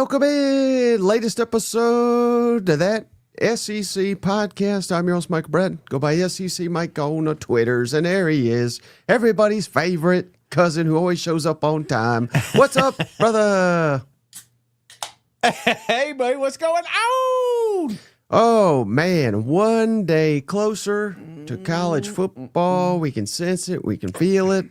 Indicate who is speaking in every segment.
Speaker 1: Welcome in. Latest episode of that SEC podcast. I'm your host, Mike Brett. Go by SEC Mike on the Twitters. And there he is, everybody's favorite cousin who always shows up on time. What's up, brother?
Speaker 2: Hey, buddy, what's going on?
Speaker 1: Oh, man, one day closer to college football. We can sense it. We can feel it.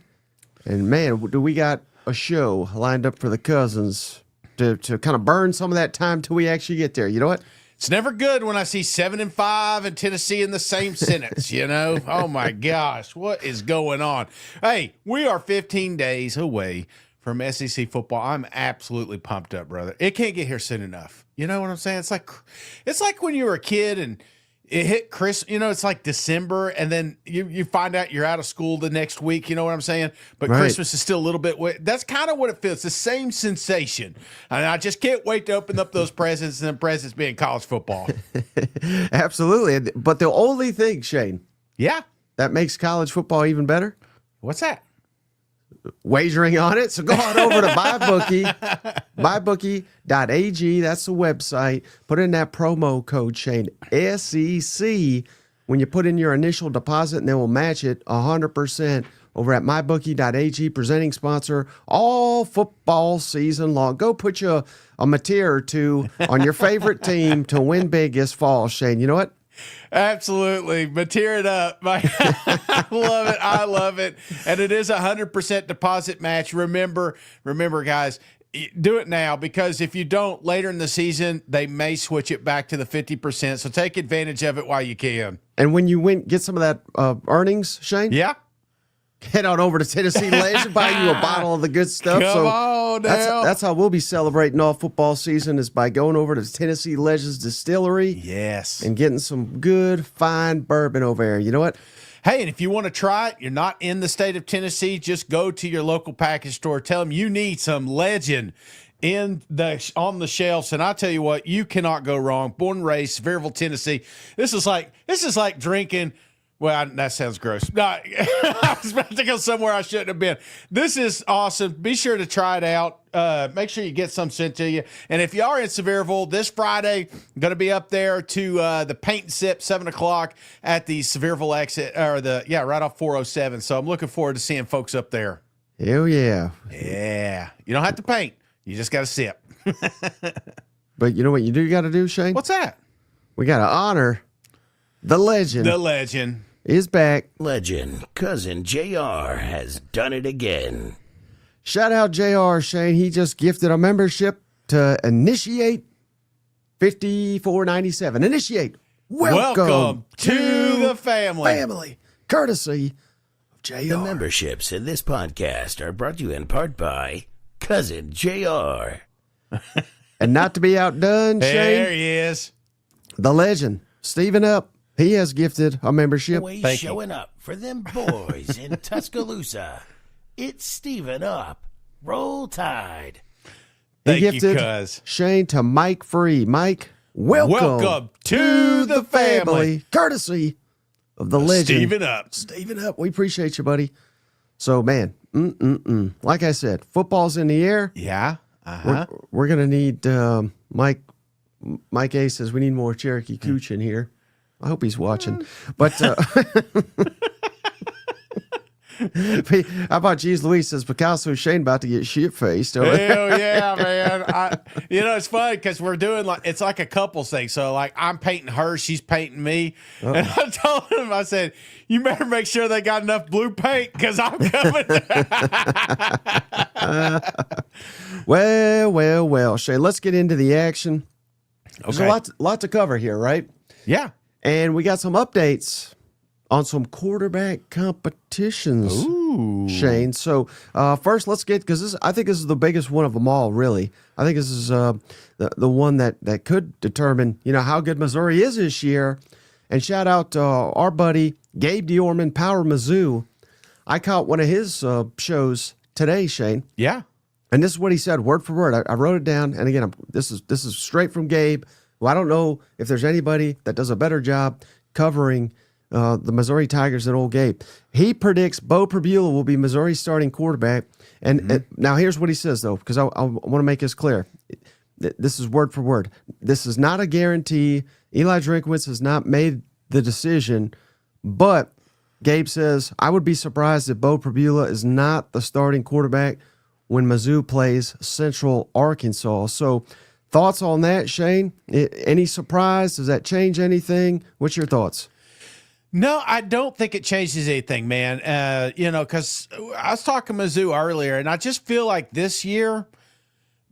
Speaker 1: And, man, do we got a show lined up for the cousins to kind of burn some of that time till we actually get there. You know what?
Speaker 2: It's never good when I see 7-5 and Tennessee in the same sentence, you know? Oh, my gosh, what is going on? Hey, we are 15 days away from SEC football. I'm absolutely pumped up, brother. It can't get here soon enough. You know what I'm saying? It's like when you were a kid and it hit Christmas, you know, it's like December, and then you find out you're out of school the next week, you know what I'm saying? But right. Christmas is still a little bit that's kind of what it feels. The same sensation. And I just can't wait to open up those presents, and the presents being college football.
Speaker 1: Absolutely. But the only thing, Shane, that makes college football even better.
Speaker 2: What's that?
Speaker 1: Wagering on it. So go on over to MyBookie, mybookie.ag. That's the website. Put in that promo code, Shane, SEC, when you put in your initial deposit, and they will match it 100% over at mybookie.ag, presenting sponsor all football season long. Go put you a mateer or two on your favorite team to win big this fall, Shane. You know what?
Speaker 2: Absolutely. But tear it up. I love it. I love it. And it is 100% deposit match. Remember, guys, do it now, because if you don't later in the season, they may switch it back to the 50%. So take advantage of it while you can.
Speaker 1: And when you get some of that earnings, Shane?
Speaker 2: Yeah.
Speaker 1: Head on over to Tennessee Legends, buy you a bottle of the good stuff.
Speaker 2: Come on now.
Speaker 1: That's how we'll be celebrating all football season, is by going over to Tennessee Legends Distillery.
Speaker 2: Yes.
Speaker 1: And getting some good, fine bourbon over there. You know what?
Speaker 2: Hey, and if you want to try it, you're not in the state of Tennessee, just go to your local package store. Tell them you need some Legend on the shelves, and I tell you what, you cannot go wrong. Born and raised, Sevierville, Tennessee. This is like drinking. Well, that sounds gross. No, I was about to go somewhere I shouldn't have been. This is awesome. Be sure to try it out. Make sure you get some sent to you. And if you are in Sevierville, this Friday, I'm going to be up there to the Paint and Sip, 7 o'clock at the Sevierville exit, or right off 407. So I'm looking forward to seeing folks up there.
Speaker 1: Hell yeah.
Speaker 2: Yeah. You don't have to paint. You just got to sip.
Speaker 1: But you know what you do got to do, Shane?
Speaker 2: What's that?
Speaker 1: We got to honor the legend.
Speaker 2: The legend
Speaker 1: is back.
Speaker 3: Legend, Cousin JR has done it again.
Speaker 1: Shout out JR, Shane. He just gifted a membership to Initiate 5497. Initiate. Welcome
Speaker 2: to the
Speaker 1: family. Courtesy of JR.
Speaker 3: The memberships in this podcast are brought to you in part by Cousin JR.
Speaker 1: And not to be outdone, Shane.
Speaker 2: There he is.
Speaker 1: The legend, Stephen Up. He has gifted a membership.
Speaker 3: Always showing up for them boys in Tuscaloosa. It's Stephen Up. Roll Tide.
Speaker 1: He
Speaker 2: Thank
Speaker 1: gifted
Speaker 2: you, cuz.
Speaker 1: Shane to Mike Free. Mike, welcome
Speaker 2: to the family.
Speaker 1: Courtesy of the legend.
Speaker 2: Stephen
Speaker 1: Up. We appreciate you, buddy. So, man, like I said, football's in the air.
Speaker 2: Yeah.
Speaker 1: We're going to need Mike A says we need more Cherokee Cooch in here. I hope he's watching. But how about Jeez Louise says Picasso Shane about to get shit-faced.
Speaker 2: Hell yeah, man. It's funny because we're doing it's like a couple thing. So like I'm painting her, she's painting me. Uh-oh. And I told him, I said, you better make sure they got enough blue paint because I'm coming.
Speaker 1: Well, Shane, let's get into the action.
Speaker 2: Okay.
Speaker 1: There's a lot to cover here, right?
Speaker 2: Yeah.
Speaker 1: And we got some updates on some quarterback competitions, Shane. So first, let's get, because I think this is the biggest one of them all, really. I think this is the one that could determine, how good Missouri is this year. And shout out to our buddy Gabe Diorman, Power Mizzou. I caught one of his shows today, Shane.
Speaker 2: Yeah.
Speaker 1: And this is what he said, word for word. I wrote it down. And again, this is straight from Gabe. Well, I don't know if there's anybody that does a better job covering the Missouri Tigers than old Gabe. He predicts Bo Pribula will be Missouri's starting quarterback. And now here's what he says, though, because I want to make this clear. This is word for word. This is not a guarantee. Eli Drinkwitz has not made the decision, but Gabe says, I would be surprised if Bo Prabula is not the starting quarterback when Mizzou plays Central Arkansas. So thoughts on that, Shane? Any surprise? Does that change anything? What's your thoughts?
Speaker 2: No, I don't think it changes anything, man. Because I was talking Mizzou earlier, and I just feel like this year,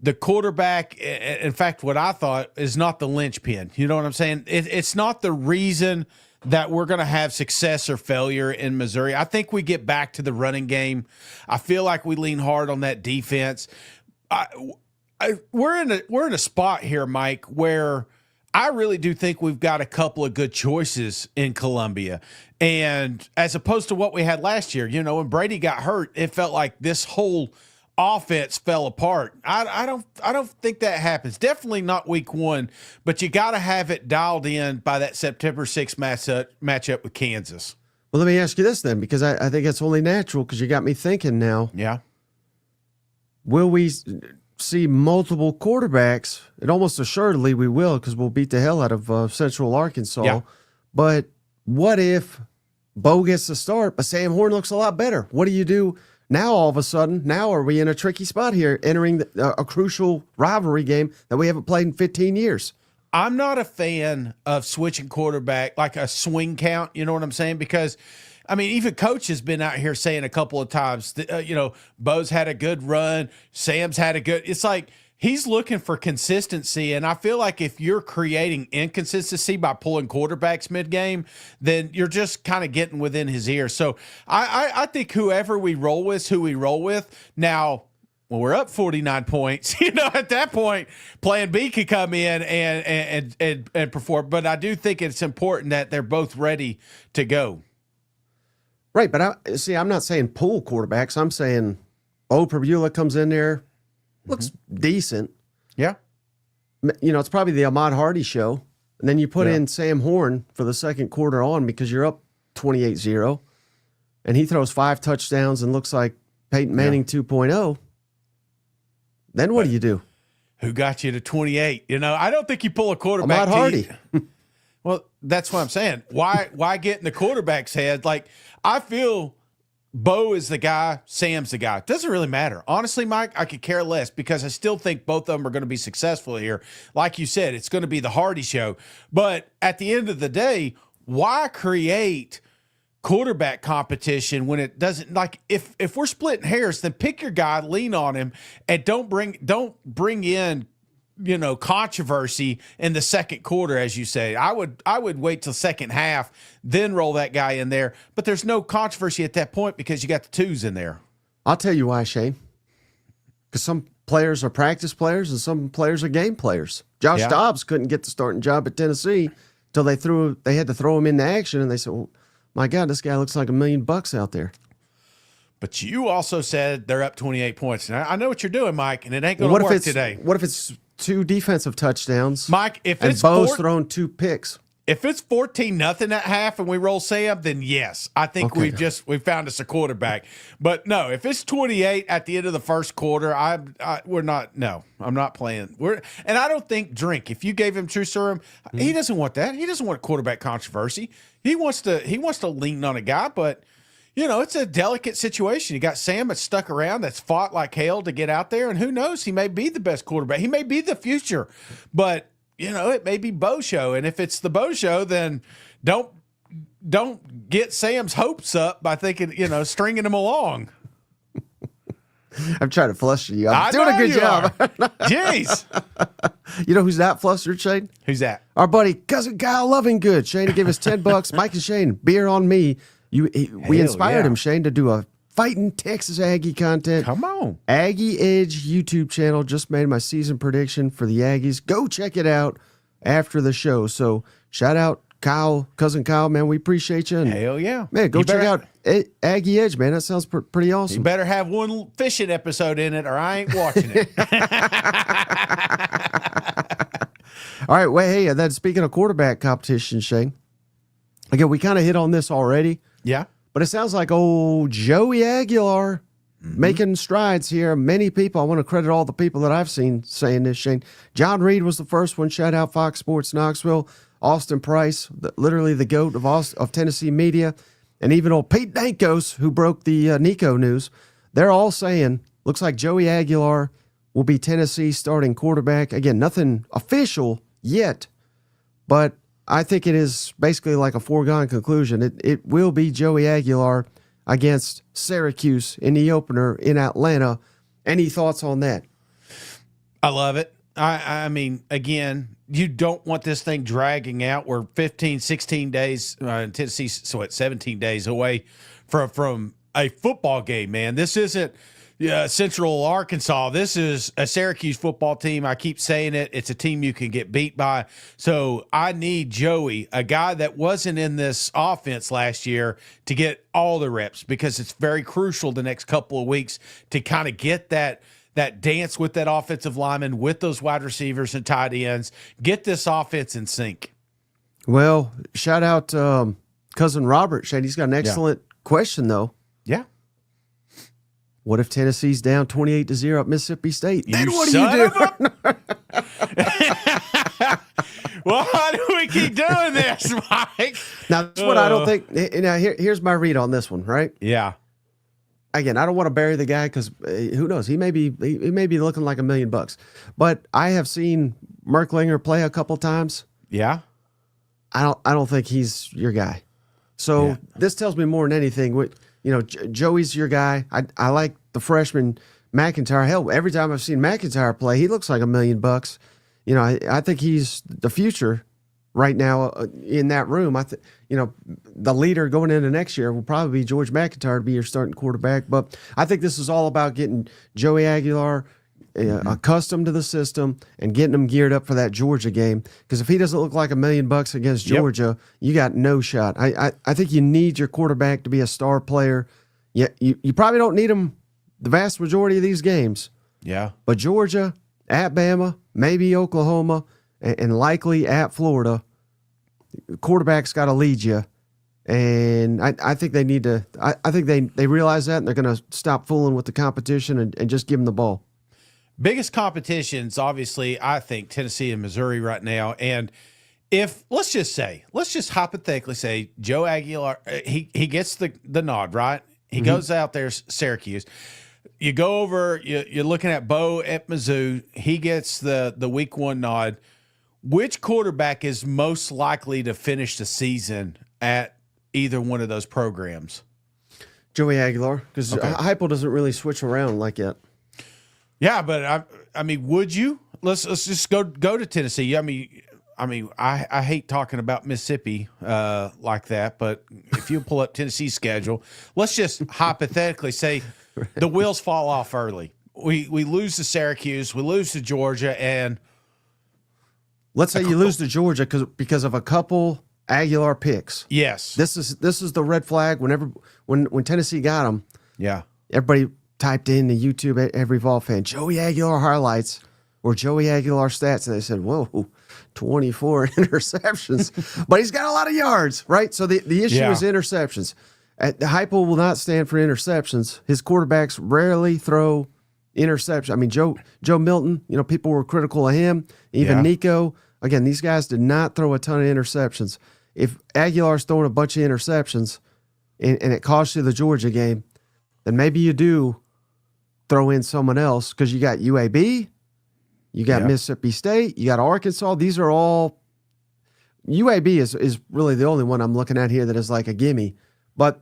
Speaker 2: the quarterback, in fact, what I thought is not the linchpin. You know what I'm saying? It's not the reason that we're going to have success or failure in Missouri. I think we get back to the running game. I feel like we lean hard on that defense. We're in a spot here, Mike, where I really do think we've got a couple of good choices in Columbia. And as opposed to what we had last year, when Brady got hurt, it felt like this whole offense fell apart. I don't think that happens. Definitely not week one, but you got to have it dialed in by that September 6th matchup with Kansas.
Speaker 1: Well, let me ask you this then, because I think it's only natural, because you got me thinking now.
Speaker 2: Yeah.
Speaker 1: Will we see multiple quarterbacks? And almost assuredly we will, because we'll beat the hell out of Central Arkansas.
Speaker 2: Yeah.
Speaker 1: But what if Bo gets the start, but Sam Horn looks a lot better? What do you do now all of a sudden? Now are we in a tricky spot here, entering a crucial rivalry game that we haven't played in 15 years?
Speaker 2: I'm not a fan of switching quarterback, like a swing count, you know what I'm saying? Because, even Coach has been out here saying a couple of times, that, Bo's had a good run, Sam's had a good – it's like he's looking for consistency, and I feel like if you're creating inconsistency by pulling quarterbacks mid-game, then you're just kind of getting within his ear. So I think whoever we roll with is who we roll with. Now – when we're up 49 points, at that point, Plan B could come in and perform. But I do think it's important that they're both ready to go.
Speaker 1: Right, but I'm not saying pull quarterbacks. I'm saying Bo Prabula comes in there, looks decent.
Speaker 2: Yeah.
Speaker 1: It's probably the Ahmad Hardy show. And then you put in Sam Horn for the second quarter on, because you're up 28-0. And he throws 5 touchdowns and looks like Peyton Manning 2.0. Then what do you do?
Speaker 2: Who got you to 28? I don't think you pull a quarterback.
Speaker 1: Ahmad Hardy.
Speaker 2: Well, that's what I'm saying. Why get in the quarterback's head? Like, I feel Bo is the guy, Sam's the guy. It doesn't really matter. Honestly, Mike, I could care less, because I still think both of them are going to be successful here. Like you said, it's going to be the Hardy show. But at the end of the day, why create quarterback competition when it doesn't, like, if we're splitting hairs, then pick your guy, lean on him, and don't bring in controversy in the second quarter, as you say. I would wait till second half, then roll that guy in there. But there's no controversy at that point, because you got the twos in there.
Speaker 1: I'll tell you why, Shane. Because some players are practice players and some players are game players. Josh Dobbs couldn't get the starting job at Tennessee until they had to throw him into action, and they said, well, my God, this guy looks like $1 million out there.
Speaker 2: But you also said they're up 28 points. Now, I know what you're doing, Mike, and it ain't going to work today.
Speaker 1: What if it's 2 defensive touchdowns,
Speaker 2: Mike? If
Speaker 1: and
Speaker 2: it's
Speaker 1: Bo's thrown 2 picks,
Speaker 2: if it's 14-0 at half and we roll Sam, then yes, I think we found us a quarterback. But no, if it's 28 at the end of the first quarter, I'm not playing. And I don't think Drink, if you gave him true serum, he doesn't want that. He doesn't want quarterback controversy. He wants to lean on a guy, but it's a delicate situation. You got Sam that's stuck around, that's fought like hell to get out there, and who knows, he may be the best quarterback. He may be the future, but it may be Bo show. And if it's the Bo show, then don't get Sam's hopes up by thinking, stringing him along.
Speaker 1: I'm trying to fluster you. I'm doing a good job.
Speaker 2: Jeez.
Speaker 1: You know who's not flustered, Shane?
Speaker 2: Who's that?
Speaker 1: Our buddy, Cousin Kyle Lovingood. Shane gave us $10. Mike and Shane, beer on me. We inspired him, Shane, to do a Fighting Texas Aggie content.
Speaker 2: Come on.
Speaker 1: Aggie Edge YouTube channel just made my season prediction for the Aggies. Go check it out after the show. So shout out Kyle, Cousin Kyle, man. We appreciate you. And
Speaker 2: hell yeah.
Speaker 1: Man, go check out Aggie Edge, man. That sounds pretty awesome.
Speaker 2: You better have one fishing episode in it or I ain't watching it.
Speaker 1: All right. Well, hey, then speaking of quarterback competition, Shane, again, we kind of hit on this already.
Speaker 2: Yeah.
Speaker 1: But it sounds like old Joey Aguilar making strides here. Many people, I want to credit all the people that I've seen saying this, Shane. John Reed was the first one. Shout out Fox Sports Knoxville. Austin Price, literally the GOAT of Tennessee media. And even old Pete Dankos, who broke the Nico news. They're all saying, looks like Joey Aguilar will be Tennessee's starting quarterback. Again, nothing official yet, but I think it is basically like a foregone conclusion. It will be Joey Aguilar against Syracuse in the opener in Atlanta. Any thoughts on that?
Speaker 2: I love it. I mean, again, you don't want this thing dragging out. We're 15, 16 days, Tennessee, so it's 17 days away from a football game, man. This isn't Central Arkansas. This is a Syracuse football team. I keep saying it. It's a team you can get beat by. So I need Joey, a guy that wasn't in this offense last year, to get all the reps, because it's very crucial the next couple of weeks to kind of get that dance with that offensive lineman, with those wide receivers and tight ends, get this offense in sync.
Speaker 1: Well, shout out cousin Robert. Shane, he's got an excellent question, though.
Speaker 2: Yeah.
Speaker 1: What if Tennessee's down 28-0 at Mississippi State? Then what do
Speaker 2: son
Speaker 1: you
Speaker 2: of Why do we keep doing this, Mike?
Speaker 1: Now, that's what I don't think. Now, here's my read on this one, right?
Speaker 2: Yeah.
Speaker 1: Again, I don't want to bury the guy because who knows? He may be looking like $1 million. But I have seen Merklinger play a couple times.
Speaker 2: Yeah.
Speaker 1: I don't think he's your guy. So this tells me more than anything. Joey's your guy. I like the freshman McIntyre. Hell, every time I've seen McIntyre play, he looks like $1 million. I think he's the future right now in that room. The leader going into next year will probably be George McIntyre to be your starting quarterback. But I think this is all about getting Joey Aguilar accustomed to the system and getting him geared up for that Georgia game. Because if he doesn't look like $1 million against Georgia, you got no shot. I think you need your quarterback to be a star player. You probably don't need him the vast majority of these games.
Speaker 2: Yeah.
Speaker 1: But Georgia, at Bama, maybe Oklahoma, and likely at Florida, quarterback's got to lead you. And I think they need to. I think they realize that, and they're going to stop fooling with the competition and just give them the ball.
Speaker 2: Biggest competitions, obviously, I think Tennessee and Missouri right now. And if let's just hypothetically say Joe Aguilar, he gets the nod, right? He goes out there, Syracuse. You go over, you're looking at Bo at Mizzou. He gets the week one nod. Which quarterback is most likely to finish the season at either one of those programs?
Speaker 1: Joey Aguilar, because Heupel doesn't really switch around like that.
Speaker 2: Yeah, but I mean, would you? Let's just go to Tennessee. I mean, I hate talking about Mississippi like that, but if you pull up Tennessee's schedule, let's just hypothetically say the wheels fall off early. We lose to Syracuse, we lose to Georgia, and
Speaker 1: let's say you lose to Georgia because of a couple Aguilar picks.
Speaker 2: Yes,
Speaker 1: this is the red flag. When Tennessee got them, everybody typed in the YouTube, every Vol fan, Joey Aguilar highlights or Joey Aguilar stats, and they said, whoa, 24 interceptions. But he's got a lot of yards, right? So the issue is interceptions. The Heupel will not stand for interceptions. His quarterbacks rarely throw interceptions. I mean, Joe Milton, people were critical of him. Even Nico. Again, these guys did not throw a ton of interceptions. If Aguilar's throwing a bunch of interceptions and it costs you the Georgia game, then maybe you do throw in someone else, because you got UAB, you got Mississippi State, you got Arkansas. These are all UAB is really the only one I'm looking at here that is like a gimme. But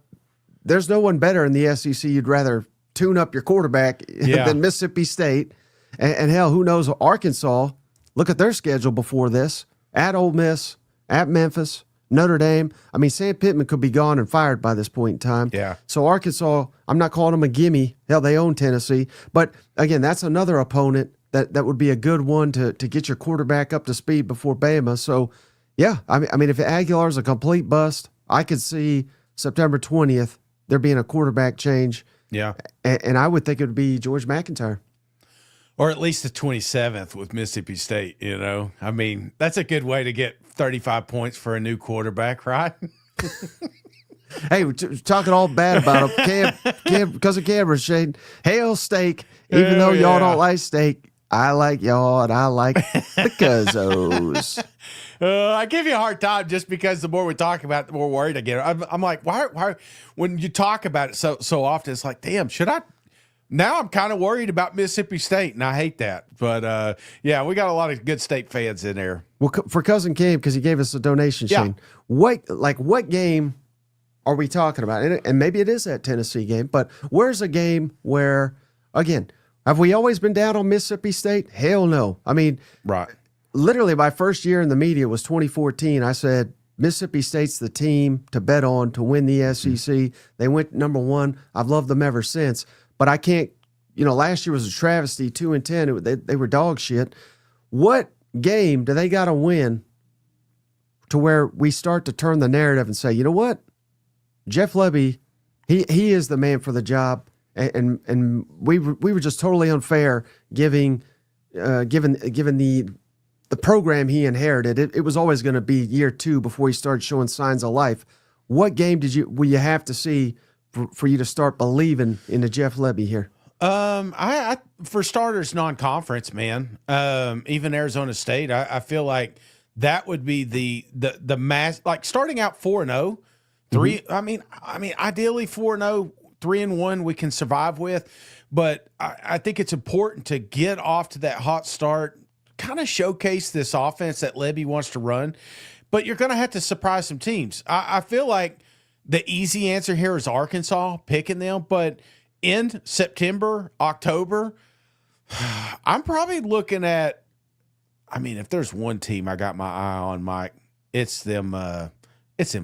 Speaker 1: there's no one better in the SEC you'd rather tune up your quarterback than Mississippi State. And hell, who knows, Arkansas, look at their schedule before this. At Ole Miss, at Memphis, Notre Dame. I mean, Sam Pittman could be gone and fired by this point in time.
Speaker 2: Yeah.
Speaker 1: So Arkansas, I'm not calling them a gimme. Hell, they own Tennessee. But again, that's another opponent that would be a good one to get your quarterback up to speed before Bama. So, yeah, I mean, if Aguilar's a complete bust, I could see September 20th there being a quarterback change.
Speaker 2: Yeah.
Speaker 1: And I would think it would be George McIntyre.
Speaker 2: Or at least the 27th with Mississippi State, I mean, that's a good way to get 35 points for a new quarterback, right?
Speaker 1: Hey, we're talking all bad about him. Cam, because of Cameron, Shane. Hail steak. Even though y'all don't like steak, I like y'all, and I like the Cuzzos.
Speaker 2: I give you a hard time just because the more we talk about it, the more worried I get. I'm like, why? When you talk about it so often, it's like, damn, should I? Now I'm kind of worried about Mississippi State, and I hate that. But yeah, we got a lot of good state fans in there.
Speaker 1: Well, for Cousin Cam, because he gave us a donation, Shane. What game are we talking about? And maybe it is that Tennessee game, but where's a game where, again, have we always been down on Mississippi State? Hell no. I mean,
Speaker 2: Right.
Speaker 1: literally my first year in the media was 2014. I said, Mississippi State's the team to bet on to win the SEC. They went number one. I've loved them ever since. But I can't, last year was a travesty, 2-10. They were dog shit. What game do they got to win to where we start to turn the narrative and say, you know what? Jeff Lebby, he is the man for the job. And we were just totally unfair given the program he inherited. It was always going to be year 2 before he started showing signs of life. What game will you have to see for you to start believing in the Jeff Lebby here?
Speaker 2: I for starters, non-conference, man. Even Arizona State, I feel like that would be the mass, like starting out 4-0, 3. I mean, ideally 4-0, 3-1 we can survive with, but I think it's important to get off to that hot start, kind of showcase this offense that Lebby wants to run, but you're going to have to surprise some teams. I feel like the easy answer here is Arkansas, picking them, but in September, October, I'm probably looking at, if there's one team I got my eye on, Mike, it's them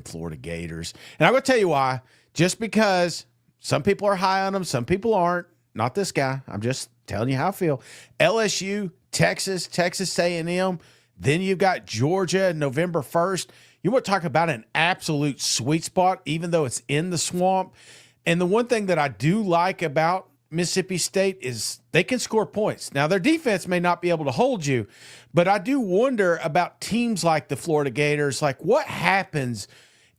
Speaker 2: Florida Gators. And I'm going to tell you why. Just because some people are high on them, some people aren't. Not this guy. I'm just telling you how I feel. LSU, Texas A&M. Then you've got Georgia, November 1st. You want to talk about an absolute sweet spot, even though it's in the swamp. And the one thing that I do like about Mississippi State is they can score points. Now, their defense may not be able to hold you, but I do wonder about teams like the Florida Gators. Like, what happens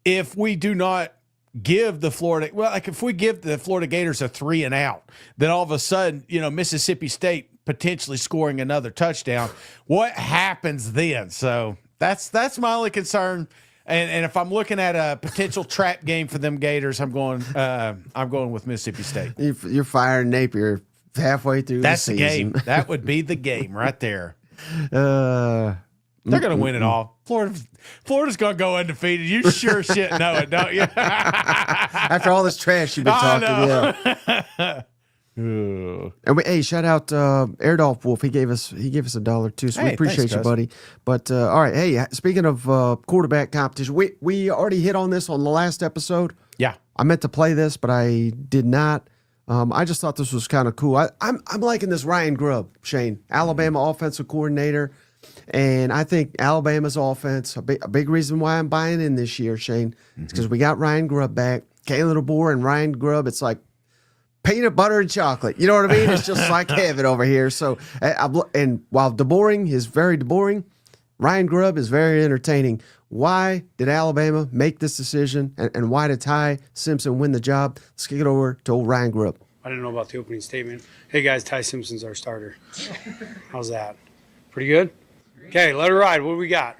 Speaker 2: if we do not give the Florida – well, like if we give the Florida Gators a 3 and out, then all of a sudden, Mississippi State potentially scoring another touchdown. What happens then? So that's my only concern. And if I'm looking at a potential trap game for them Gators, I'm going with Mississippi State.
Speaker 1: You're firing Napier halfway through
Speaker 2: That's
Speaker 1: the
Speaker 2: game.
Speaker 1: season.
Speaker 2: That would be the game right there.
Speaker 1: Uh,
Speaker 2: They're going to win it all. Florida's going to go undefeated. You sure shit know it, don't you?
Speaker 1: After all this trash you've been talking, yeah. And hey, shout out Airdolph Wolf. He gave us $1 too, so we appreciate you, buddy. But all right, hey, speaking of quarterback competition, we already hit on this on the last episode.
Speaker 2: Yeah,
Speaker 1: I meant to play this, but I did not. I just thought this was kind of cool. I'm liking this Ryan Grubb, Shane, Alabama offensive coordinator, and I think Alabama's offense a big reason why I'm buying in this year, Shane, is because we got Ryan Grubb back, Kalen DeBoer and Ryan Grubb. It's like peanut butter and chocolate. You know what I mean? It's just like heaven over here. So, and while DeBoring is very DeBoring, Ryan Grubb is very entertaining. Why did Alabama make this decision, and why did Ty Simpson win the job? Let's kick it over to old Ryan Grubb.
Speaker 4: I didn't know about the opening statement. Hey, guys, Ty Simpson's our starter. How's that? Pretty good? Okay, let it ride. What do we got?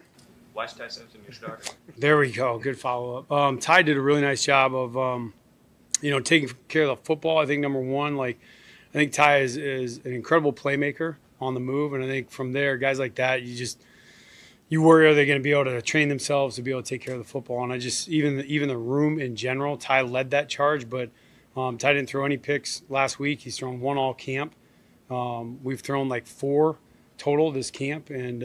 Speaker 5: Why is Ty Simpson your starter?
Speaker 4: There we go. Good follow-up. Ty did a really nice job of taking care of the football. I think number one, I think Ty is an incredible playmaker on the move, and I think from there, guys like that, you worry, are they going to be able to train themselves to be able to take care of the football? And I just even the room in general, Ty led that charge, but Ty didn't throw any picks last week. He's thrown 1 all camp. We've thrown 4 total this camp, and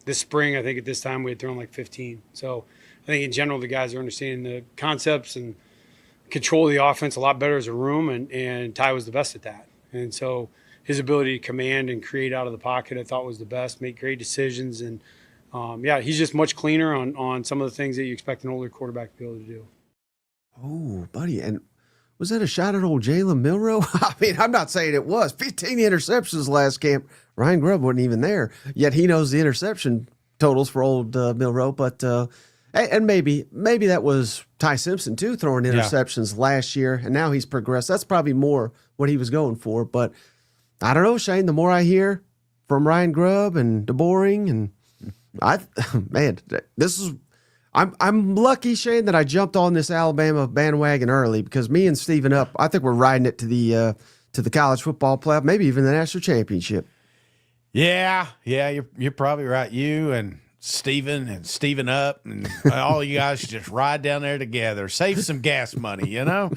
Speaker 4: this spring, I think at this time we had thrown 15. So I think in general the guys are understanding the concepts and control the offense a lot better as a room, and Ty was the best at that. And so his ability to command and create out of the pocket I thought was the best, make great decisions, and he's just much cleaner on some of the things that you expect an older quarterback to be able to do.
Speaker 1: Oh, buddy, and was that a shot at old Jalen Milroe? I mean, I'm not saying it was. 15 interceptions last camp. Ryan Grubb wasn't even there, yet he knows the interception totals for old Milroe. But And maybe that was Ty Simpson too, throwing interceptions last year, and now he's progressed. That's probably more what he was going for. But I don't know, Shane. The more I hear from Ryan Grubb and DeBoring, and I'm lucky, Shane, that I jumped on this Alabama bandwagon early, because me and Steven Up, I think we're riding it to the college football playoff, maybe even the national championship.
Speaker 2: Yeah, you're probably right. You and Steven Up and all you guys should just ride down there together. Save some gas money, you know?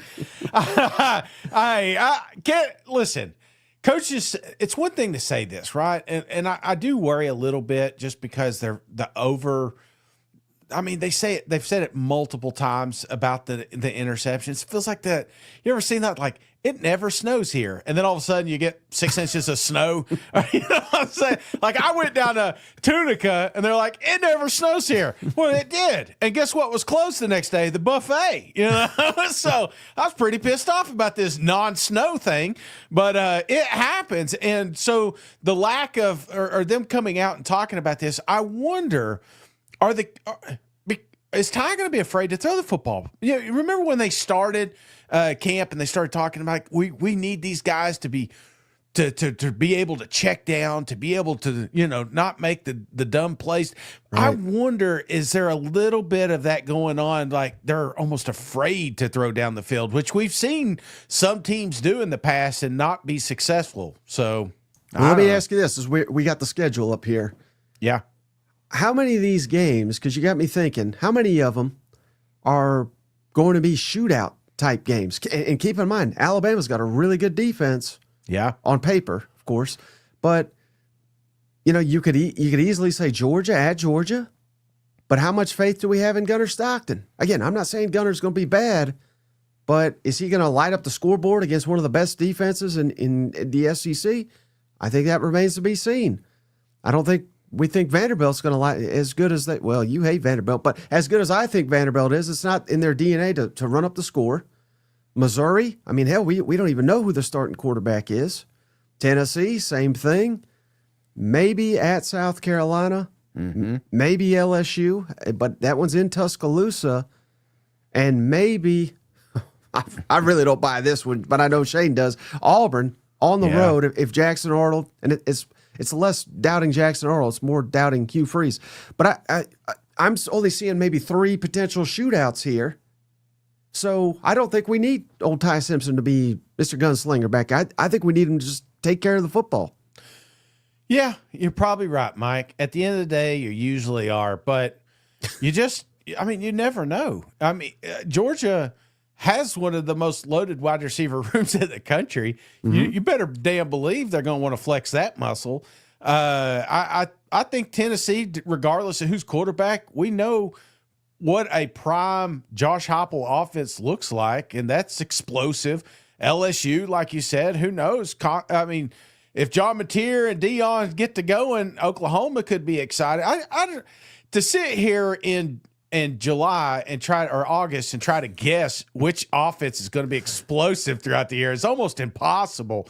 Speaker 2: I can't listen. Coaches, it's one thing to say this, right? And I do worry a little bit, just because they're they've said it multiple times about the interceptions. It feels like that. You ever seen that? Like, it never snows here, and then all of a sudden you get 6 inches of snow. You know what I'm saying? Like, I went down to Tunica, and they're like, it never snows here. Well, it did, and guess what was closed the next day? The buffet. You know, so I was pretty pissed off about this non-snow thing, but it happens, and so the lack of or them coming out and talking about this, I wonder. Is Ty going to be afraid to throw the football? You remember when they started camp and they started talking about, we need these guys to be able to check down, to be able to, not make the dumb plays. Right. I wonder, is there a little bit of that going on? Like, they're almost afraid to throw down the field, which we've seen some teams do in the past and not be successful. So
Speaker 1: let me ask you this, as we got the schedule up here.
Speaker 2: Yeah.
Speaker 1: How many of these games, because you got me thinking, how many of them are going to be shootout type games? And keep in mind, Alabama's got a really good defense.
Speaker 2: Yeah.
Speaker 1: On paper, of course. But, you could easily say Georgia at Georgia. But how much faith do we have in Gunnar Stockton? Again, I'm not saying Gunnar's going to be bad, but is he going to light up the scoreboard against one of the best defenses in the SEC? I think that remains to be seen. I don't think we think Vanderbilt's going to lie as good as they. Well, you hate Vanderbilt, but as good as I think Vanderbilt is, it's not in their DNA to run up the score. Missouri, I mean, hell, we don't even know who the starting quarterback is. Tennessee, same thing. Maybe at South Carolina, maybe LSU, but that one's in Tuscaloosa, and maybe I really don't buy this one, but I know Shane does. Auburn on the road if Jackson Arnold, and it's less doubting Jackson Arnold, it's more doubting Hugh Freeze. But I'm only seeing maybe 3 potential shootouts here. So I don't think we need old Ty Simpson to be Mr. Gunslinger back. I think we need him to just take care of the football.
Speaker 2: Yeah, you're probably right, Mike. At the end of the day, you usually are. But you never know. I mean, Georgia has one of the most loaded wide receiver rooms in the country. You better damn believe they're going to want to flex that muscle. I think Tennessee, regardless of who's quarterback, we know what a prime Josh Heupel offense looks like, and that's explosive. LSU, like you said, who knows? I mean, if John Mateer and Dion get to going, Oklahoma could be excited. To sit here in July and August and try to guess which offense is going to be explosive throughout the year is almost impossible.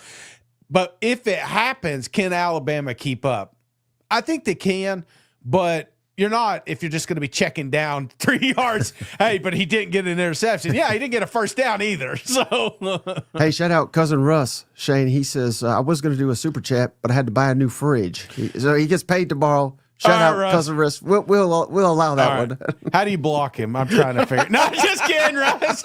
Speaker 2: But if it happens, can Alabama keep up? I think they can, but you're not if you're just going to be checking down 3 yards. Hey, but he didn't get an interception. Yeah, he didn't get a first down either. So,
Speaker 1: hey, shout out Cousin Russ. Shane, he says, I was going to do a super chat, but I had to buy a new fridge. So he gets paid tomorrow. Shout out, Russ. Cousin Russ. We'll allow that one.
Speaker 2: How do you block him? I'm trying to figure. No, just kidding, Russ.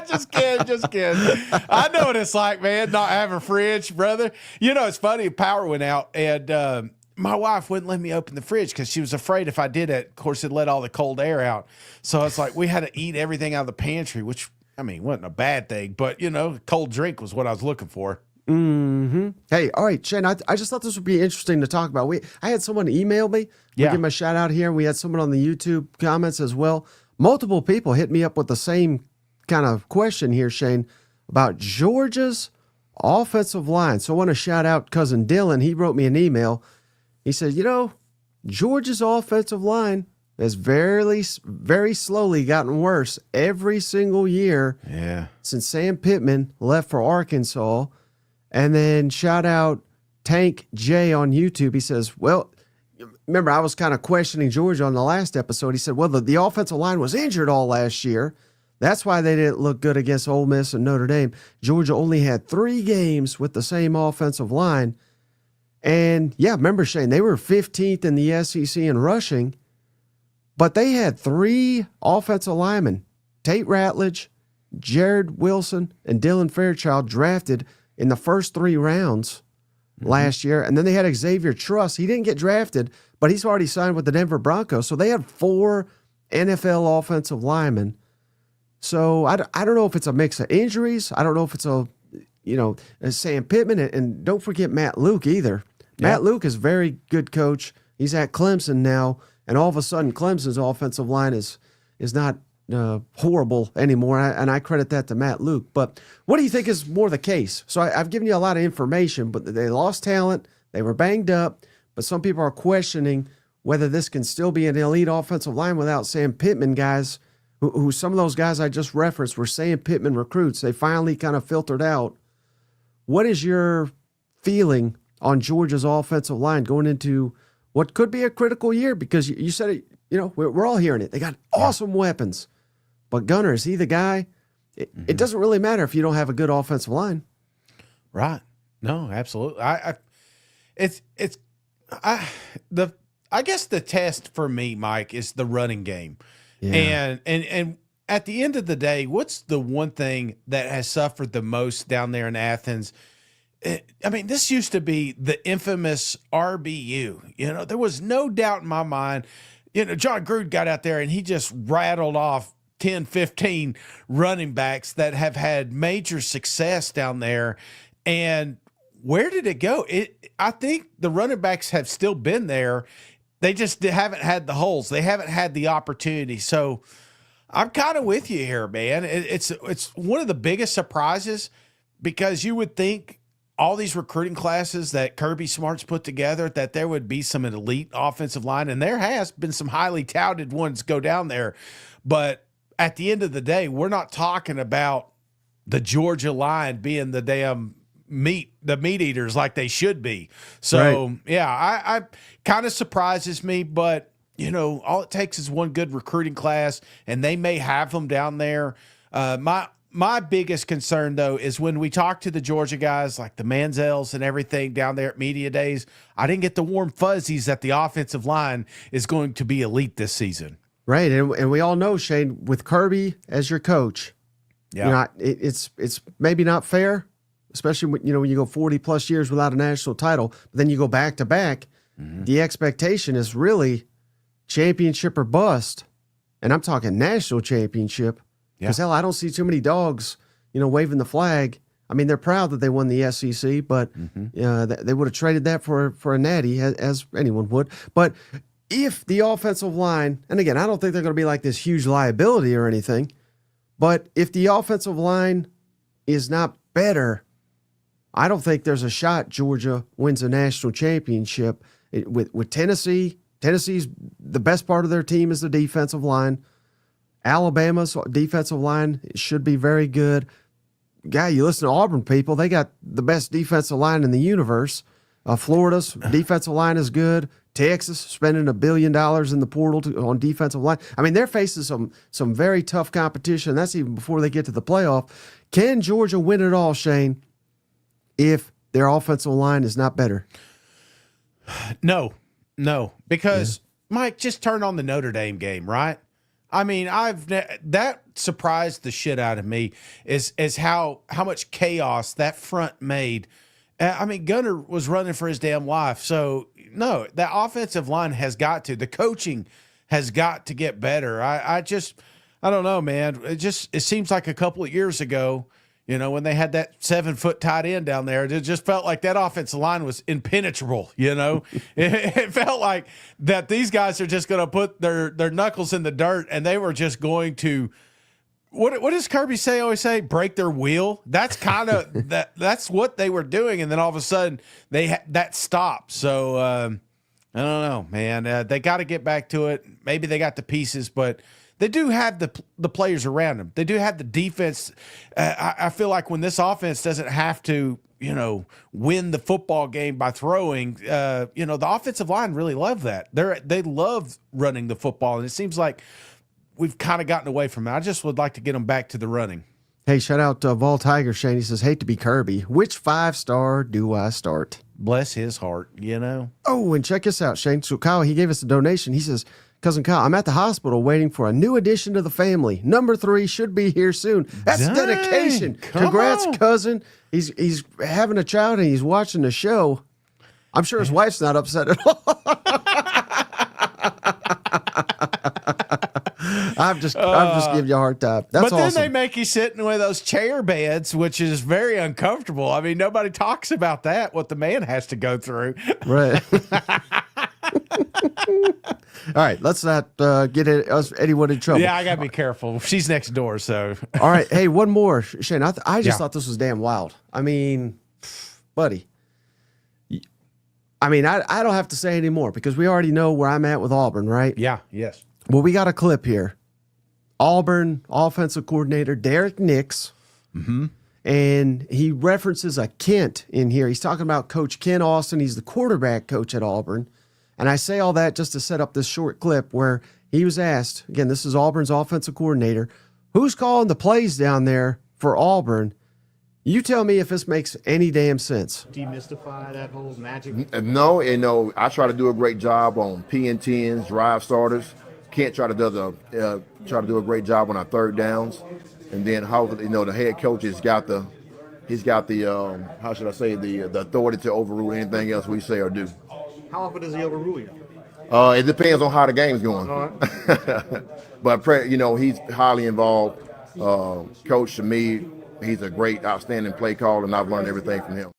Speaker 2: just kidding. I know what it's like, man. Not having a fridge, brother. It's funny. Power went out, and my wife wouldn't let me open the fridge because she was afraid if I did it, of course, it'd let all the cold air out. So it's like we had to eat everything out of the pantry, which wasn't a bad thing, but cold drink was what I was looking for.
Speaker 1: Hey, all right, Shane, I just thought this would be interesting to talk about. I had someone email me. We give him a shout out here. We had someone on the YouTube comments as well. Multiple people hit me up with the same kind of question here, Shane, about Georgia's offensive line. So I want to shout out Cousin Dylan. He wrote me an email. He said, Georgia's offensive line has very, very slowly gotten worse every single year since Sam Pittman left for Arkansas. And then shout out Tank J on YouTube. He says, well, remember I was kind of questioning Georgia on the last episode. He said, well, the offensive line was injured all last year. That's why they didn't look good against Ole Miss and Notre Dame. Georgia only had 3 games with the same offensive line. And, yeah, remember, Shane, they were 15th in the SEC in rushing, but they had 3 offensive linemen, Tate Ratledge, Jared Wilson, and Dylan Fairchild, drafted in the first 3 rounds last year. And then they had Xavier Truss. He didn't get drafted, but he's already signed with the Denver Broncos. So they had 4 NFL offensive linemen. So I don't know if it's a mix of injuries. I don't know if it's a Sam Pittman. And don't forget Matt Luke either. Yeah. Matt Luke is a very good coach. He's at Clemson now. And all of a sudden, Clemson's offensive line is not horrible anymore. And I credit that to Matt Luke. But what do you think is more the case? So I've given you a lot of information, but they lost talent. They were banged up. But some people are questioning whether this can still be an elite offensive line without Sam Pittman guys, who some of those guys I just referenced were Sam Pittman recruits. They finally kind of filtered out. What is your feeling on Georgia's offensive line going into what could be a critical year? Because you said it, we're all hearing it. They got awesome weapons. But Gunner, is he the guy? It doesn't really matter if you don't have a good offensive line.
Speaker 2: Right. No, absolutely. I guess the test for me, Mike, is the running game. Yeah. And at the end of the day, what's the one thing that has suffered the most down there in Athens? I mean, this used to be the infamous RBU. There was no doubt in my mind. John Gruden got out there and he just rattled off 10, 15 running backs that have had major success down there. And where did it go? I think the running backs have still been there. They just haven't had the holes. They haven't had the opportunity. So I'm kind of with you here, man. It's one of the biggest surprises, because you would think all these recruiting classes that Kirby Smart's put together, that there would be some elite offensive line, and there has been some highly touted ones go down there. But at the end of the day, we're not talking about the Georgia line being the damn meat eaters like they should be. So, right. Yeah, I kind of surprises me, but all it takes is one good recruiting class, and they may have them down there. My biggest concern, though, is when we talk to the Georgia guys like the Manziels and everything down there at media days, I didn't get the warm fuzzies that the offensive line is going to be elite this season.
Speaker 1: Right, and we all know, Shane, with Kirby as your coach, it's maybe not fair, especially when you go 40-plus years without a national title, but then you go back-to-back. Mm-hmm. The expectation is really championship or bust, and I'm talking national championship. Because, hell, I don't see too many dogs, waving the flag. I mean, they're proud that they won the SEC, but they would have traded that for a natty, as anyone would. But if the offensive line, and again, I don't think they're going to be like this huge liability or anything, but if the offensive line is not better, I don't think there's a shot Georgia wins a national championship. With Tennessee, Tennessee's the best part of their team is the defensive line. Alabama's defensive line should be very good. Guy, you listen to Auburn people, they got the best defensive line in the universe. Florida's defensive line is good. Texas spending $1 billion in the portal on defensive line. I mean, they're facing some very tough competition. That's even before they get to the playoff. Can Georgia win it all, Shane, if their offensive line is not better?
Speaker 2: No, because Mike, just turn on the Notre Dame game, right? I mean, that surprised the shit out of me is how much chaos that front made. I mean, Gunner was running for his damn life. So, no, that offensive line has got to. The coaching has got to get better. I don't know, man. It seems like a couple of years ago, when they had that 7-foot tight end down there, it just felt like that offensive line was impenetrable, It felt like that these guys are just going to put their knuckles in the dirt, and they were just going to, what does Kirby always say? Break their wheel? That's kind of, that's what they were doing, and then all of a sudden, that stopped. So, I don't know, man. They got to get back to it. Maybe they got the pieces, but they do have the players around them. They do have the defense. I feel like when this offense doesn't have to, win the football game by throwing. The offensive line really love that. They love running the football, and it seems like we've kind of gotten away from it. I just would like to get them back to the running.
Speaker 1: Hey, shout out to Vol Tiger Shane. He says, hate to be Kirby. Which 5-star do I start?
Speaker 2: Bless his heart,
Speaker 1: Oh, and check this out, Shane. So Kyle, he gave us a donation. He says, Cousin Kyle, I'm at the hospital waiting for a new addition to the family. Number 3 should be here soon. That's
Speaker 2: Dang,
Speaker 1: dedication. Congrats,
Speaker 2: on.
Speaker 1: cousin. He's having a child and he's watching the show. I'm sure his wife's not upset at all. I'm just giving you a hard time. That's
Speaker 2: but then
Speaker 1: awesome.
Speaker 2: they make you sit in one of those chair beds, which is very uncomfortable. I mean, nobody talks about that, what the man has to go through.
Speaker 1: Right. All right, let's not anyone in trouble.
Speaker 2: Yeah, I got to be careful. She's next door, so.
Speaker 1: All right, hey, one more, Shane. I just
Speaker 2: Yeah.
Speaker 1: thought this was damn wild. I mean, buddy. I mean, I don't have to say anymore because we already know where I'm at with Auburn, right?
Speaker 2: Yeah, yes.
Speaker 1: Well, we got a clip here. Auburn offensive coordinator Derek Nix, and he references a Kent in here. He's talking about Coach Ken Austin. He's the quarterback coach at Auburn. And I say all that just to set up this short clip where he was asked, again, this is Auburn's offensive coordinator, who's calling the plays down there for Auburn? You tell me if this makes any damn sense.
Speaker 6: Demystify that whole magic.
Speaker 7: No, I try to do a great job on P&10s, drive starters. Kent try to do a great job on our third downs, and then the head coach has got the how should I say the authority to overrule anything else we say or do.
Speaker 6: How often does he overrule you?
Speaker 7: It depends on how the game's going. But he's highly involved. Coach, to me, he's a great, outstanding play caller, and I've learned everything from him.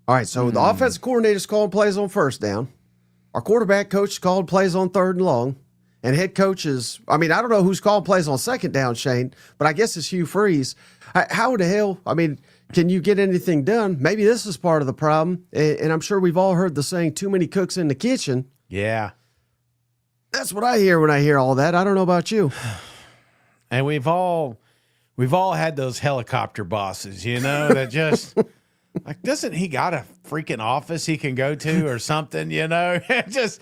Speaker 1: All right, so the offensive coordinator's calling plays on first down. Our quarterback coach called plays on third and long. And head coaches, I don't know who's calling plays on second down, Shane, but I guess it's Hugh Freeze. How the hell, can you get anything done? Maybe this is part of the problem. And I'm sure we've all heard the saying, too many cooks in the kitchen.
Speaker 2: Yeah.
Speaker 1: That's what I hear when I hear all that. I don't know about you.
Speaker 2: And we've all had those helicopter bosses, that just like, doesn't he got a freaking office he can go to or something, just,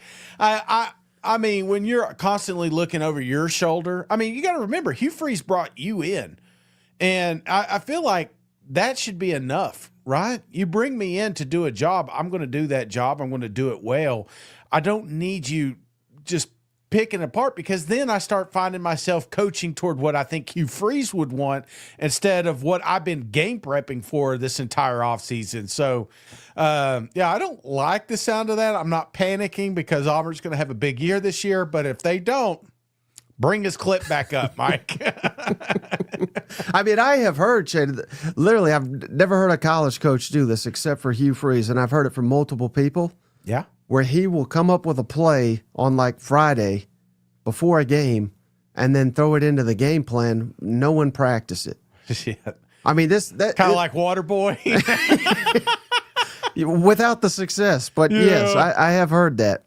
Speaker 2: I mean, when you're constantly looking over your shoulder, you got to remember, Hugh Freeze brought you in. And I feel like that should be enough, right? You bring me in to do a job. I'm going to do that job. I'm going to do it well. I don't need you just picking apart, because then I start finding myself coaching toward what I think Hugh Freeze would want instead of what I've been game prepping for this entire offseason. So, I don't like the sound of that. I'm not panicking because Auburn's going to have a big year this year, but if they don't, bring his clip back up, Mike.
Speaker 1: I have heard, Shane, literally, I've never heard a college coach do this except for Hugh Freeze, and I've heard it from multiple people.
Speaker 2: Yeah.
Speaker 1: Where he will come up with a play on like Friday before a game and then throw it into the game plan. No one practiced it.
Speaker 2: Shit.
Speaker 1: That
Speaker 2: kind of like Waterboy.
Speaker 1: without the success, but yes, I have heard that.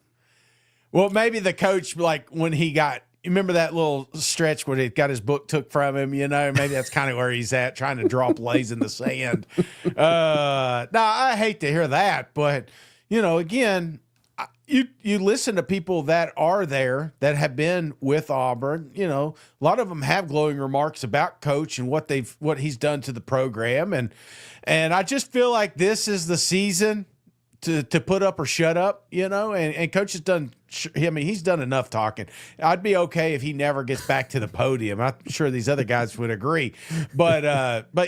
Speaker 2: Well, maybe the coach, like when he got, you remember that little stretch where he got his book took from him, maybe that's kind of where he's at, trying to draw plays in the sand. No, I hate to hear that, but again, you listen to people that are there, that have been with Auburn. A lot of them have glowing remarks about Coach and what he's done to the program, and I just feel like this is the season to put up or shut up. And Coach has done. He's done enough talking. I'd be okay if he never gets back to the podium. I'm sure these other guys would agree. But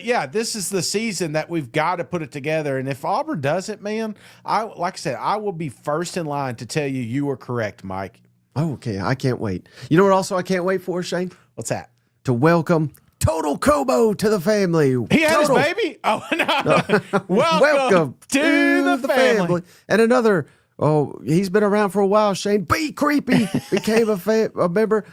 Speaker 2: yeah, this is the season that we've got to put it together. And if Auburn does it, man, like I said, I will be first in line to tell you were correct, Mike.
Speaker 1: Oh, okay. I can't wait. You know what also I can't wait for, Shane?
Speaker 2: What's that?
Speaker 1: To welcome Total Kobo to the family.
Speaker 2: He had his baby? Oh, no. Welcome to the family.
Speaker 1: And another... Oh, he's been around for a while, Shane. Be Creepy became a member.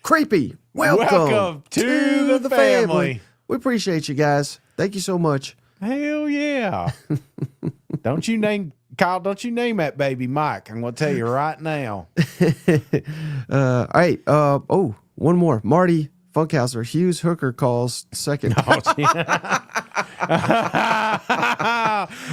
Speaker 1: Creepy, welcome to the family. We appreciate you guys. Thank you so much.
Speaker 2: Hell yeah. Don't you name that baby Mike. I'm going to tell you right now.
Speaker 1: All right. One more. Marty Funkhauser. Hughes Hooker calls second.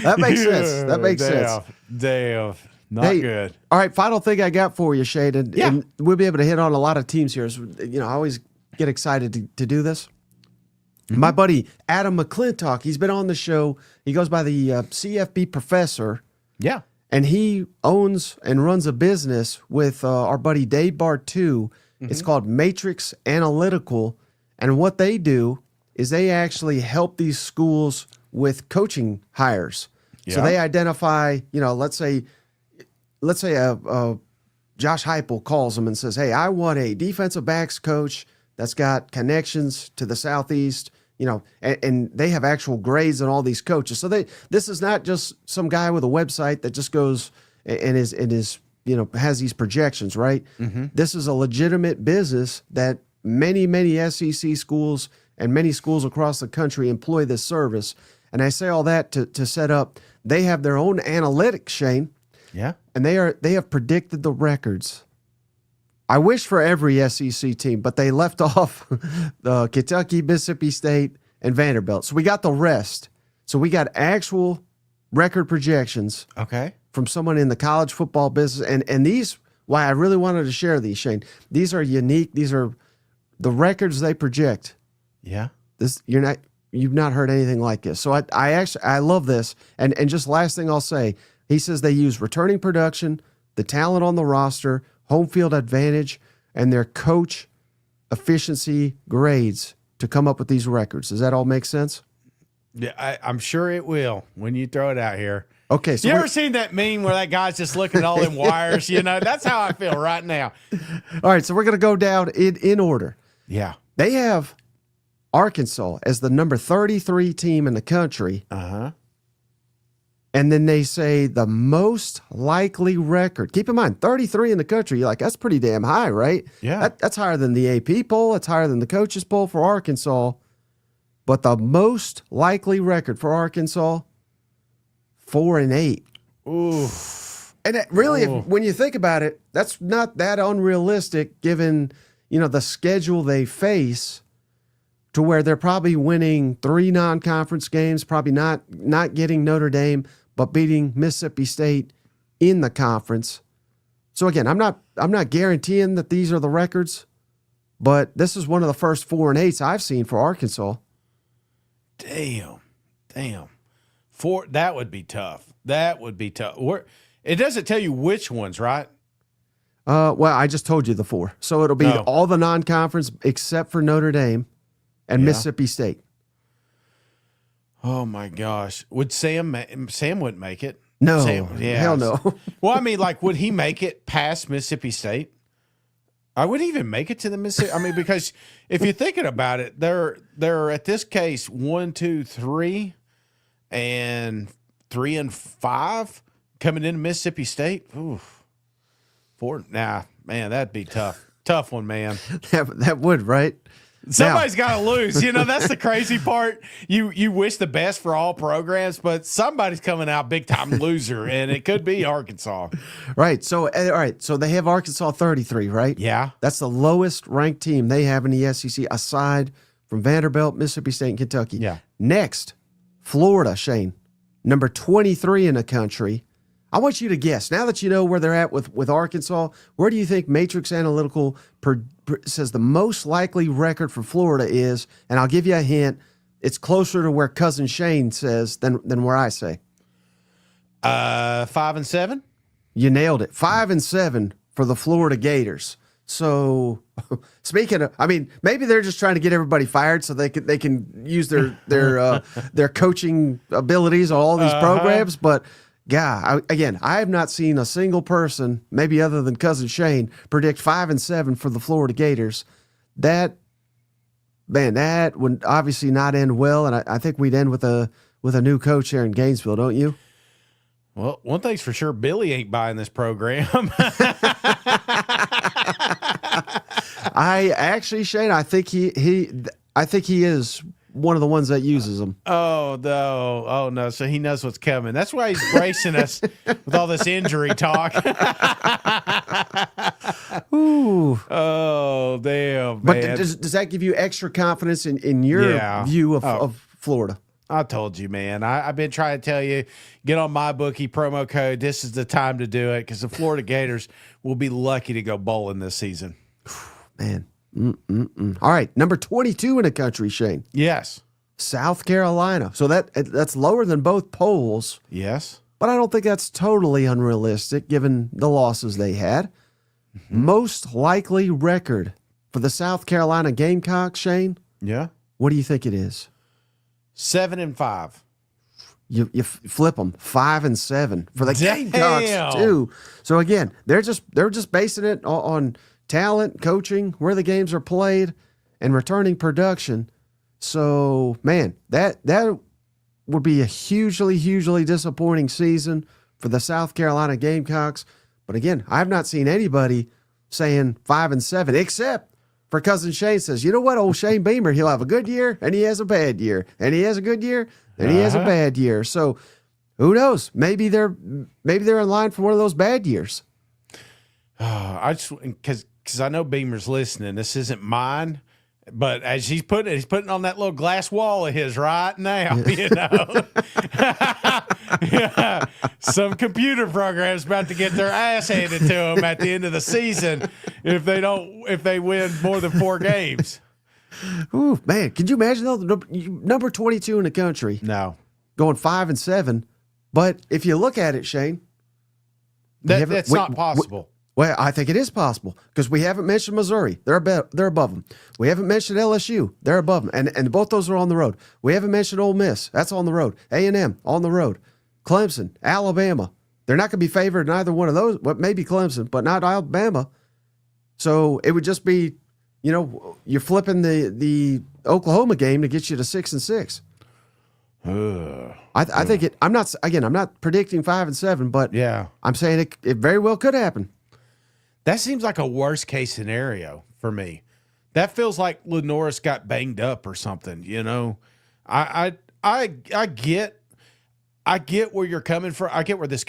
Speaker 1: That makes sense. That makes sense.
Speaker 2: Damn. Not
Speaker 1: Hey,
Speaker 2: good.
Speaker 1: All right, final thing I got for you, Shane, and,
Speaker 2: Yeah.
Speaker 1: and we'll be able to hit on a lot of teams here. So, I always get excited to do this. My buddy Adam McClintock, he's been on the show. He goes by the CFB Professor,
Speaker 2: Yeah.
Speaker 1: and he owns and runs a business with our buddy Dave Bartu. It's called Matrix Analytical, and what they do is they actually help these schools with coaching hires. So
Speaker 2: Yeah.
Speaker 1: they identify, let's say Josh Heupel calls them and says, "Hey, I want a defensive backs coach that's got connections to the Southeast." And they have actual grades on all these coaches. So this is not just some guy with a website that just goes and is has these projections, right? This is a legitimate business that many SEC schools and many schools across the country employ this service. And I say all that to set up. They have their own analytics, Shane.
Speaker 2: Yeah.
Speaker 1: And they have predicted the records. I wish for every SEC team, but they left off Kentucky, Mississippi State, and Vanderbilt. So we got the rest. So we got actual record projections
Speaker 2: Okay.
Speaker 1: from someone in the college football business. And these, why I really wanted to share these, Shane. These are unique. These are the records they project.
Speaker 2: Yeah.
Speaker 1: You've not heard anything like this. So I love this. And just last thing I'll say, he says they use returning production, the talent on the roster, home field advantage, and their coach efficiency grades to come up with these records. Does that all make sense?
Speaker 2: Yeah, I'm sure it will when you throw it out here.
Speaker 1: Okay, so
Speaker 2: You
Speaker 1: we're-
Speaker 2: ever seen that meme where that guy's just looking at all them wires? That's how I feel right now.
Speaker 1: all right, so we're going to go down in order.
Speaker 2: Yeah.
Speaker 1: They have Arkansas as the number 33 team in the country.
Speaker 2: Uh-huh.
Speaker 1: And then they say the most likely record. Keep in mind, 33 in the country. You're like, that's pretty damn high, right?
Speaker 2: Yeah.
Speaker 1: That's higher than the AP poll. It's higher than the coaches poll for Arkansas. But the most likely record for Arkansas, 4-8.
Speaker 2: Ooh.
Speaker 1: And that really, when you think about it, that's not that unrealistic given, the schedule they face, to where they're probably winning 3 non-conference games, probably not getting Notre Dame, but beating Mississippi State in the conference. So again, I'm not guaranteeing that these are the records, but this is one of the first 4-8s I've seen for Arkansas.
Speaker 2: Damn. That would be tough. It doesn't tell you which ones, right?
Speaker 1: Well, I just told you the 4. So it'll be
Speaker 2: Oh.
Speaker 1: all the non-conference except for Notre Dame and Mississippi State.
Speaker 2: Oh my gosh. Would Sam wouldn't make it?
Speaker 1: No,
Speaker 2: Yeah.
Speaker 1: hell no.
Speaker 2: Well, I mean, would he make it past Mississippi State? I wouldn't even make it to the Mississippi. I mean, because if you're thinking about it, they're at this case 1, 2, 3, and 3 and 5 coming into Mississippi State. Oof. 4. Nah, man, that'd be tough. Tough one, man.
Speaker 1: that would, right?
Speaker 2: Somebody's got to lose. That's the crazy part. You wish the best for all programs, but somebody's coming out big time loser, and it could be Arkansas.
Speaker 1: Right. So, all right. So they have Arkansas 33, right?
Speaker 2: Yeah.
Speaker 1: That's the lowest ranked team they have in the SEC, aside from Vanderbilt, Mississippi State, and Kentucky.
Speaker 2: Yeah.
Speaker 1: Next, Florida, Shane, number 23 in the country. I want you to guess. Now that you know where they're at with Arkansas, where do you think Matrix Analytical says the most likely record for Florida is? And I'll give you a hint. It's closer to where Cousin Shane says than where I say.
Speaker 2: 5 and 7.
Speaker 1: You nailed it. 5-7 for the Florida Gators. So, speaking of, maybe they're just trying to get everybody fired so they can use their coaching abilities on all these programs. But yeah, I have not seen a single person, maybe other than Cousin Shane, predict 5-7 for the Florida Gators. That would obviously not end well, and I think we'd end with a new coach here in Gainesville, don't you?
Speaker 2: Well, one thing's for sure, Billy ain't buying this program.
Speaker 1: I actually, Shane, I think he is one of the ones that uses them.
Speaker 2: Oh no! So he knows what's coming. That's why he's bracing us with all this injury talk.
Speaker 1: Ooh.
Speaker 2: Oh damn!
Speaker 1: But
Speaker 2: man.
Speaker 1: does that give you extra confidence in your
Speaker 2: Yeah.
Speaker 1: view of Florida?
Speaker 2: I told you, man. I've been trying to tell you, get on my bookie promo code. This is the time to do it because the Florida Gators will be lucky to go bowling this season.
Speaker 1: Man. All right, number 22 in the country, Shane.
Speaker 2: Yes.
Speaker 1: South Carolina. So that's lower than both polls,
Speaker 2: Yes.
Speaker 1: but I don't think that's totally unrealistic given the losses they had. Most likely record for the South Carolina Gamecocks, Shane.
Speaker 2: Yeah.
Speaker 1: What do you think it is?
Speaker 2: 7-5.
Speaker 1: You flip them 5 and 7 for the
Speaker 2: Damn.
Speaker 1: Gamecocks too. So again, they're just basing it on talent, coaching, where the games are played, and returning production. So man, that would be a hugely disappointing season for the South Carolina Gamecocks. But again, I've not seen anybody saying 5 and 7 except for Cousin Shane says, you know what, old Shane Beamer, he'll have a good year and he has a bad year, and he has a good year and he has a bad year. So who knows? Maybe they're in line for one of those bad years.
Speaker 2: I just because I know Beamer's listening. This isn't mine, but as he's putting on that little glass wall of his right now. You know, yeah. Some computer program's about to get their ass handed to them at the end of the season if they win more than 4 games.
Speaker 1: Ooh, man, could you imagine though, number 22 in the country
Speaker 2: No,
Speaker 1: going 5 and 7? But if you look at it, Shane,
Speaker 2: that's not possible.
Speaker 1: Well, I think it is possible because we haven't mentioned Missouri. They're above them. We haven't mentioned LSU. They're above them. And both those are on the road. We haven't mentioned Ole Miss. That's on the road. A&M on the road. Clemson, Alabama. They're not going to be favored in either one of those. Well, maybe Clemson, but not Alabama. So it would just be, you're flipping the Oklahoma game to get you to 6 and 6. I think it. I'm not predicting 5 and 7, but
Speaker 2: Yeah. I'm
Speaker 1: I'm saying it very well could happen.
Speaker 2: That seems like a worst case scenario for me. That feels like Lenoris got banged up or something. I get where you're coming from. I get where this.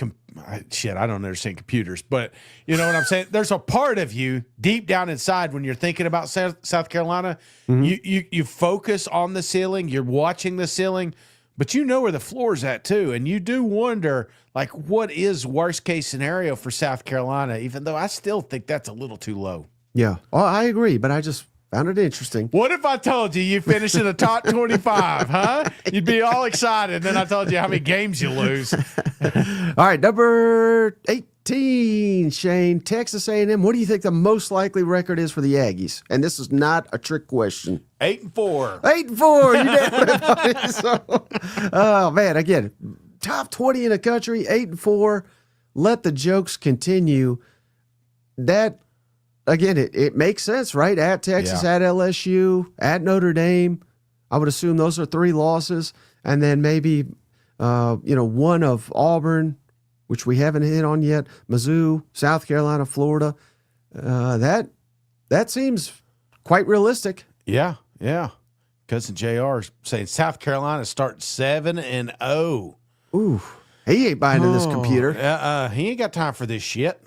Speaker 2: I don't understand computers, but you know what I'm saying. There's a part of you deep down inside when you're thinking about South Carolina. You focus on the ceiling. You're watching the ceiling. But you know where the floor's at too, and you do wonder, like, what is worst case scenario for South Carolina? Even though I still think that's a little too low.
Speaker 1: Yeah, well, I agree, but I just found it interesting.
Speaker 2: What if I told you finished in the top 25? Huh? You'd be all excited. Then I told you how many games you lose.
Speaker 1: All right, number 18, Shane, Texas A&M. What do you think the most likely record is for the Aggies? And this is not a trick question.
Speaker 2: 8-4.
Speaker 1: 8-4. You nailed it, buddy. So, oh man, again, top 20 in the country, 8-4. Let the jokes continue. That again, it makes sense, right? At Texas, at LSU, at Notre Dame. I would assume those are 3 losses, and then maybe one of Auburn, which we haven't hit on yet. Mizzou, South Carolina, Florida. That seems quite realistic.
Speaker 2: Yeah. Cousin JR saying South Carolina starting 7-0.
Speaker 1: Ooh, he ain't buying in this computer.
Speaker 2: He ain't got time for this shit.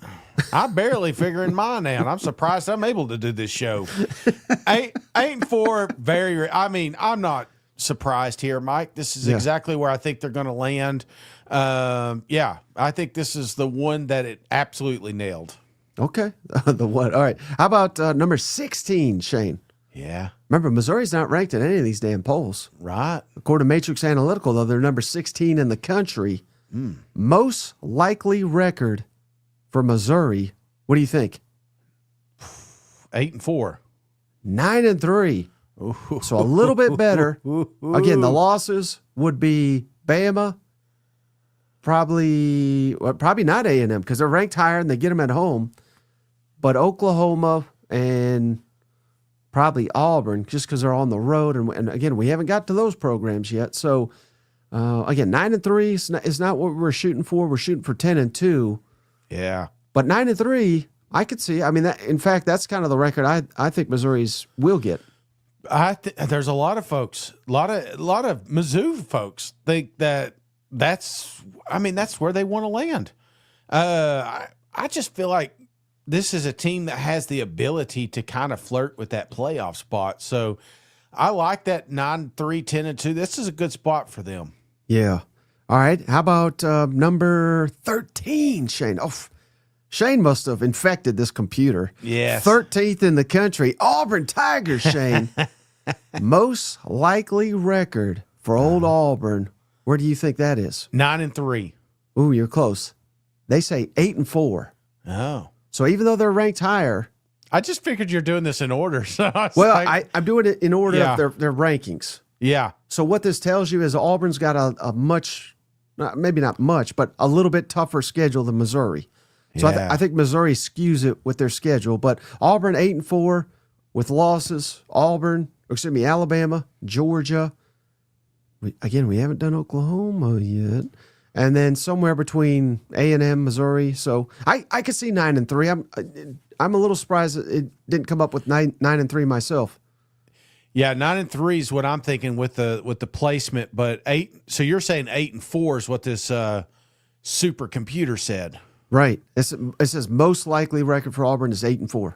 Speaker 2: I'm barely figuring mine out. I'm surprised I'm able to do this show. 8-4, I'm not surprised here, Mike. This is exactly where I think they're going to land. I think this is the one that it absolutely nailed.
Speaker 1: Okay, the one. All right. How about number 16, Shane?
Speaker 2: Yeah.
Speaker 1: Remember, Missouri's not ranked in any of these damn polls.
Speaker 2: Right.
Speaker 1: According to Matrix Analytical, though, they're number 16 in the country. Most likely record for Missouri. What do you think?
Speaker 2: 8-4.
Speaker 1: 9-3. So a little bit better. Again, the losses would be Bama, probably not A&M because they're ranked higher and they get them at home, but Oklahoma and probably Auburn just because they're on the road. And again, we haven't got to those programs yet. So again, 9-3 is not what we're shooting for. We're shooting for 10-2.
Speaker 2: Yeah.
Speaker 1: But 9-3, I could see. I mean, in fact, that's kind of the record I think Missouri's will get.
Speaker 2: There's a lot of folks, a lot of Mizzou folks think that's where they want to land. I just feel like this is a team that has the ability to kind of flirt with that playoff spot. So I like that 9-3, 10-2. This is a good spot for them.
Speaker 1: Yeah. All right. How about number 13, Shane? Oh, Shane must have infected this computer.
Speaker 2: Yes.
Speaker 1: 13th in the country. Auburn Tigers, Shane. Most likely record for old Auburn. Where do you think that is?
Speaker 2: 9-3.
Speaker 1: Ooh, you're close. They say 8-4.
Speaker 2: Oh.
Speaker 1: So even though they're ranked higher,
Speaker 2: I just figured you're doing this in order. So
Speaker 1: I'm doing it in order
Speaker 2: Yeah.
Speaker 1: of their rankings.
Speaker 2: yeah.
Speaker 1: So what this tells you is Auburn's got a much, maybe not much, but a little bit tougher schedule than Missouri. So
Speaker 2: Yeah.
Speaker 1: I think Missouri skews it with their schedule. But Auburn 8-4 with losses. Alabama, Georgia. We haven't done Oklahoma yet. And then somewhere between A&M, Missouri. So I could see 9-3. I'm a little surprised that it didn't come up with 9-3 myself.
Speaker 2: Yeah, 9-3 is what I'm thinking with the placement, but 8. So you're saying 8-4 is what this supercomputer said.
Speaker 1: Right. It says most likely record for Auburn is 8-4.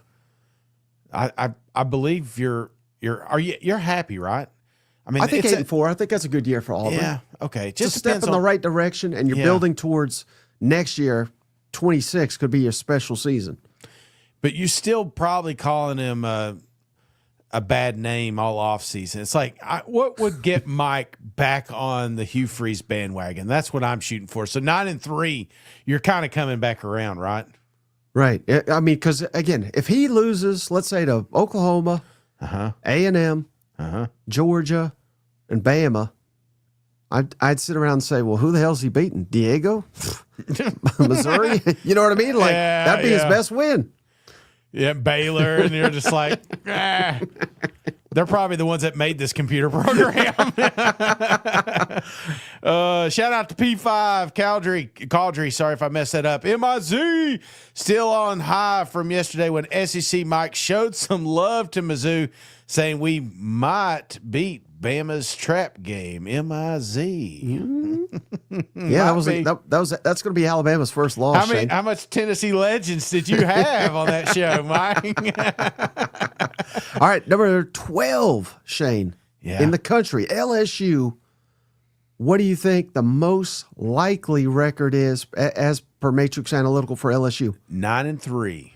Speaker 2: I believe you're happy, right? I mean,
Speaker 1: I think
Speaker 2: it's
Speaker 1: 8-4. I think that's a good year for Auburn.
Speaker 2: yeah, okay.
Speaker 1: Just
Speaker 2: Just
Speaker 1: a step
Speaker 2: depends
Speaker 1: in the
Speaker 2: on-
Speaker 1: right direction, and you're
Speaker 2: Yeah.
Speaker 1: building towards next year. 26 could be your special season.
Speaker 2: But you still probably calling him a bad name all off season. It's like, what would get Mike back on the Hugh Freeze bandwagon? That's what I'm shooting for. So 9-3, you're kind of coming back around, right?
Speaker 1: Right. I mean, because again, if he loses, let's say to Oklahoma, A&M, Georgia, and Bama, I'd sit around and say, well, who the hell's he beating? Diego? Missouri? You know what I mean? Like,
Speaker 2: Yeah,
Speaker 1: that'd be his
Speaker 2: yeah.
Speaker 1: best win.
Speaker 2: Yeah, Baylor, and you're just like, ah. They're probably the ones that made this computer program. Shout out to P5, Caldry, sorry if I messed that up. MIZ, still on high from yesterday when SEC Mike showed some love to Mizzou, saying we might beat Bama's trap game. MIZ.
Speaker 1: Yeah,
Speaker 2: Might be.
Speaker 1: that's going to be Alabama's first loss. Shane.
Speaker 2: How much Tennessee Legends did you have on that show, Mike?
Speaker 1: All right, number 12, Shane.
Speaker 2: Yeah.
Speaker 1: In the country, LSU. What do you think the most likely record is as per Matrix Analytical for LSU?
Speaker 2: 9-3.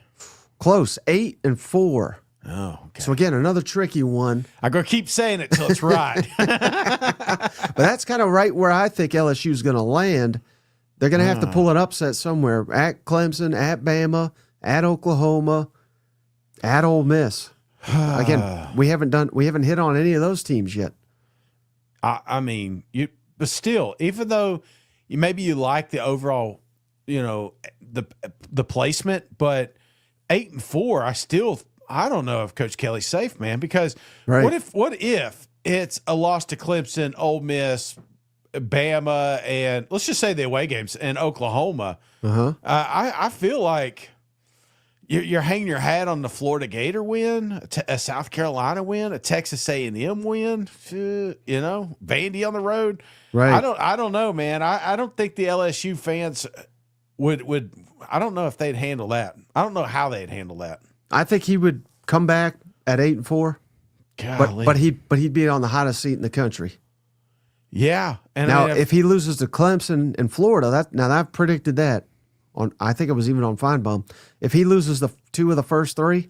Speaker 1: Close, 8-4.
Speaker 2: Oh, okay.
Speaker 1: So again, another tricky one.
Speaker 2: I'm going to keep saying it till it's right.
Speaker 1: But that's kind of right where I think LSU is going to land. They're going to have to pull an upset somewhere at Clemson, at Bama, at Oklahoma, at Ole Miss. Again, we haven't hit on any of those teams yet.
Speaker 2: I mean, but still, even though maybe you like the overall, the placement, but 8-4, I don't know if Coach Kelly's safe, man, because
Speaker 1: Right.
Speaker 2: what if it's a loss to Clemson, Ole Miss, Bama, and let's just say the away games and Oklahoma. I feel like you're hanging your hat on the Florida Gator win, a South Carolina win, a Texas A&M win, Vandy on the road.
Speaker 1: Right.
Speaker 2: I don't know, man. I don't think the LSU fans would. I don't know if they'd handle that. I don't know how they'd handle that.
Speaker 1: I think he would come back at 8-4,
Speaker 2: Golly.
Speaker 1: but he'd be on the hottest seat in the country.
Speaker 2: Yeah. And
Speaker 1: Now,
Speaker 2: I mean,
Speaker 1: if he loses to Clemson and Florida, I've predicted that. I think it was even on Feinbaum. If he loses the 2 of the first 3,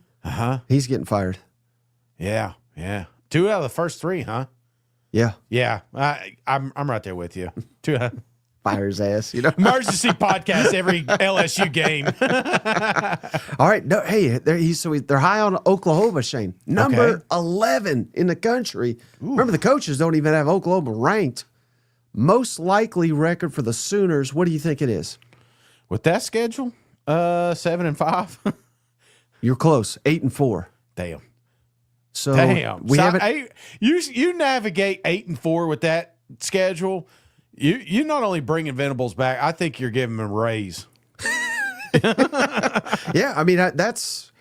Speaker 1: he's getting fired.
Speaker 2: yeah, 2 out of the first 3, huh?
Speaker 1: Yeah,
Speaker 2: Yeah, I'm right there with you. 2
Speaker 1: fire his ass.
Speaker 2: emergency podcast every LSU game.
Speaker 1: All right. No, hey, they're high on Oklahoma, Shane. Number
Speaker 2: Okay.
Speaker 1: 11 in the country. Remember, the coaches don't even have Oklahoma ranked. Most likely record for the Sooners. What do you think it is?
Speaker 2: With that schedule, 7-5.
Speaker 1: You're close. 8-4.
Speaker 2: Damn.
Speaker 1: So
Speaker 2: Damn.
Speaker 1: we
Speaker 2: So,
Speaker 1: haven't.
Speaker 2: hey, you navigate 8-4 with that schedule. You not only bringing Venables back, I think you're giving him a raise.
Speaker 1: Yeah, I mean that's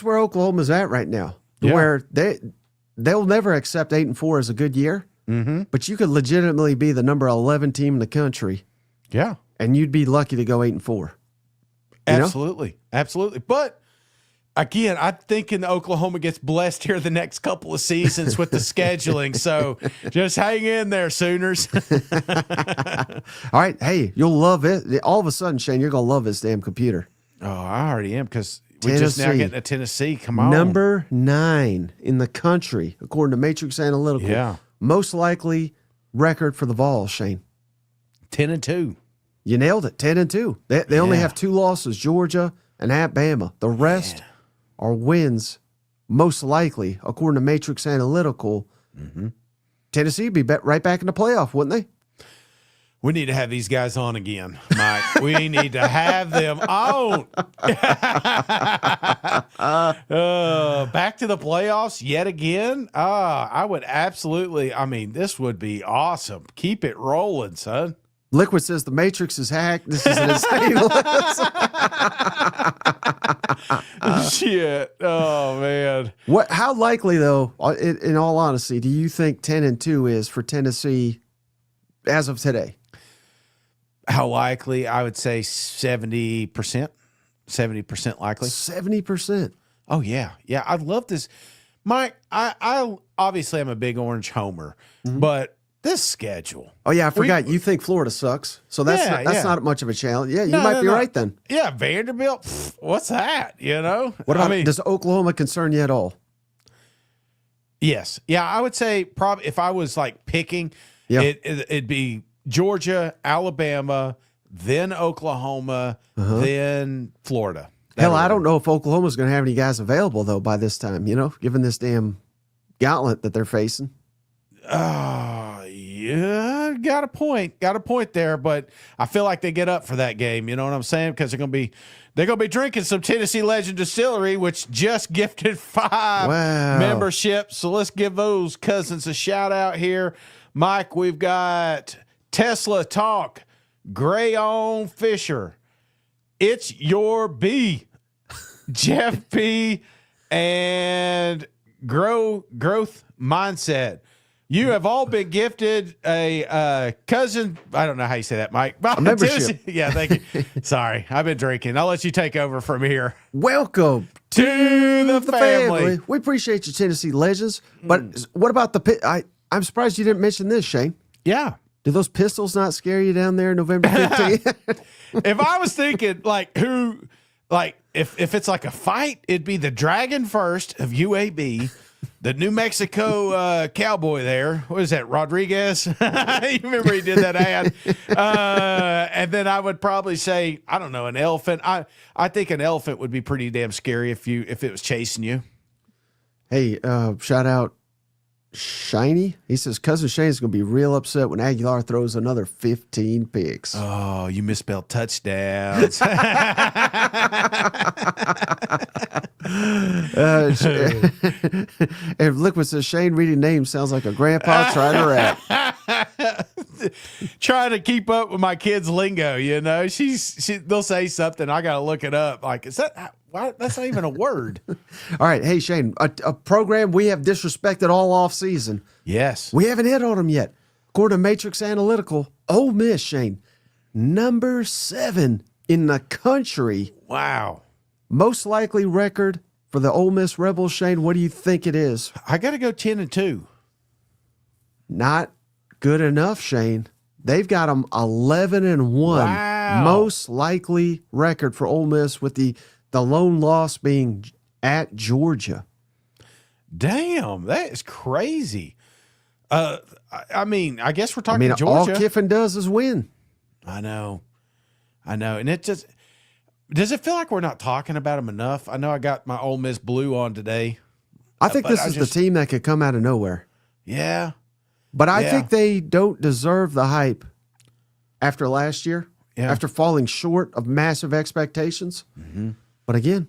Speaker 1: where Oklahoma's at right now.
Speaker 2: Yeah.
Speaker 1: Where they'll never accept 8-4 as a good year. Mm-hmm. But you could legitimately be the number 11 team in the country,
Speaker 2: Yeah.
Speaker 1: and you'd be lucky to go 8-4. You know?
Speaker 2: Absolutely. Absolutely. But Again, I'm thinking Oklahoma gets blessed here the next couple of seasons with the scheduling. So just hang in there, Sooners.
Speaker 1: All right. Hey, you'll love it. All of a sudden, Shane, you're going to love this damn computer.
Speaker 2: Oh, I already am because we're just now
Speaker 1: Tennessee.
Speaker 2: getting to Tennessee. Come on.
Speaker 1: Number 9 in the country, according to Matrix Analytical.
Speaker 2: Yeah.
Speaker 1: Most likely record for the Vols, Shane.
Speaker 2: 10-2.
Speaker 1: You nailed it. 10-2. They only
Speaker 2: Yeah.
Speaker 1: have 2 losses, Georgia and at Bama. The rest are wins, most likely, according to Matrix Analytical. Tennessee would be right back in the playoff, wouldn't they?
Speaker 2: We need to have these guys on again, Mike. We need to have them on. Back to the playoffs yet again. I would absolutely. I mean, this would be awesome. Keep it rolling, son.
Speaker 1: Liquid says the Matrix is hacked. This is an insane list.
Speaker 2: Shit. Oh man.
Speaker 1: How likely, though, in all honesty, do you think 10-2 is for Tennessee as of today?
Speaker 2: How likely? I would say 70%. 70% likely.
Speaker 1: 70%.
Speaker 2: Oh yeah, yeah. I love this, Mike. I obviously I'm a big Orange homer, but this schedule.
Speaker 1: Oh yeah, I forgot. You think Florida sucks, so that's not much of a challenge. Yeah, you might be right then.
Speaker 2: Yeah, Vanderbilt. What's that? You know.
Speaker 1: What about, does Oklahoma concern you at all?
Speaker 2: Yes. Yeah, I would say probably if I was like picking, it'd be Georgia, Alabama, then Oklahoma, then Florida.
Speaker 1: Hell, I don't know if Oklahoma's going to have any guys available though by this time. You know, given this damn gauntlet that they're facing.
Speaker 2: Yeah, got a point there, but I feel like they get up for that game. You know what I'm saying? Because they're gonna be drinking some Tennessee Legend Distillery, which just gifted 5 memberships. So let's give those cousins a shout out here, Mike. We've got Tesla Talk, Gray on Fisher. It's your B, Jeff P, and Growth Mindset. You have all been gifted a cousin. I don't know how you say that, Mike.
Speaker 1: A membership.
Speaker 2: Yeah, thank you. Sorry, I've been drinking. I'll let you take over from here.
Speaker 1: Welcome
Speaker 2: to the family.
Speaker 1: We appreciate you, Tennessee Legends. But what about the I'm surprised you didn't mention this, Shane.
Speaker 2: Yeah.
Speaker 1: Do those pistols not scare you down there November 15th?
Speaker 2: If I was thinking if it's like a fight, it'd be the Dragon First of UAB. The New Mexico cowboy there. What is that, Rodriguez? You remember he did that ad? And then I would probably say, I don't know, an elephant. I think an elephant would be pretty damn scary if it was chasing you.
Speaker 1: Hey, shout out Shiny. He says, Cousin Shane's going to be real upset when Aguilar throws another 15 picks.
Speaker 2: Oh, you misspelled touchdowns.
Speaker 1: If Liquid says Shane reading names sounds like a grandpa trying to rap.
Speaker 2: Trying to keep up with my kids' lingo, you know. They'll say something, I gotta look it up. Like, is that why? That's not even a word.
Speaker 1: All right, hey Shane, a program we have disrespected all off season.
Speaker 2: Yes,
Speaker 1: we haven't hit on them yet. According to Matrix Analytical, Ole Miss, Shane, number 7 in the country.
Speaker 2: Wow.
Speaker 1: Most likely record for the Ole Miss Rebels, Shane. What do you think it is?
Speaker 2: I got to go 10-2.
Speaker 1: Not good enough, Shane. They've got them 11-1.
Speaker 2: Wow.
Speaker 1: Most likely record for Ole Miss, with the lone loss being at Georgia.
Speaker 2: Damn, that is crazy. I mean, I guess we're talking Georgia.
Speaker 1: All Kiffin does is win.
Speaker 2: I know. And it just, does it feel like we're not talking about them enough? I know I got my Ole Miss blue on today.
Speaker 1: I think this is the team that could come out of nowhere.
Speaker 2: Yeah.
Speaker 1: But I think they don't deserve the hype after last year, after falling short of massive expectations.
Speaker 2: Mm-hmm.
Speaker 1: But again,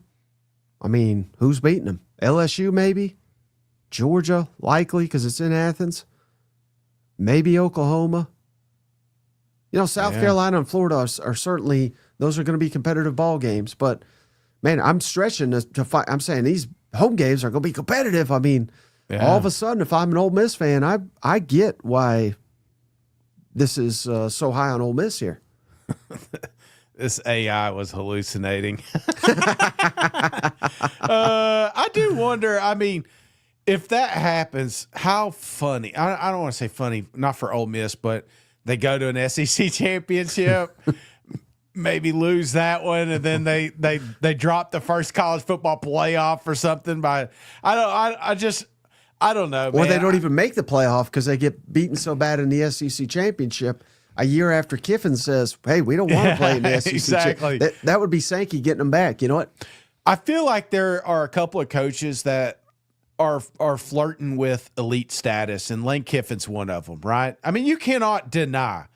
Speaker 1: I mean, who's beating them? LSU maybe? Georgia, likely, because it's in Athens. Maybe Oklahoma. You know, South Carolina and Florida are certainly, those are going to be competitive ball games. But, man, I'm stretching to fight. I'm saying these home games are going to be competitive. I mean, all of a sudden, if I'm an Ole Miss fan, I get why this is so high on Ole Miss here.
Speaker 2: This AI was hallucinating. I do wonder, I mean, if that happens, how funny. I don't want to say funny, not for Ole Miss, but they go to an SEC championship, maybe lose that one, and then they drop the first college football playoff or something by I don't know.
Speaker 1: Or
Speaker 2: man.
Speaker 1: they don't even make the playoff because they get beaten so bad in the SEC championship a year after Kiffin says, hey, we don't want to play in the SEC
Speaker 2: exactly.
Speaker 1: That would be Sankey getting them back. You know what?
Speaker 2: I feel like there are a couple of coaches that are flirting with elite status, and Lane Kiffin's one of them, right? I mean, you cannot deny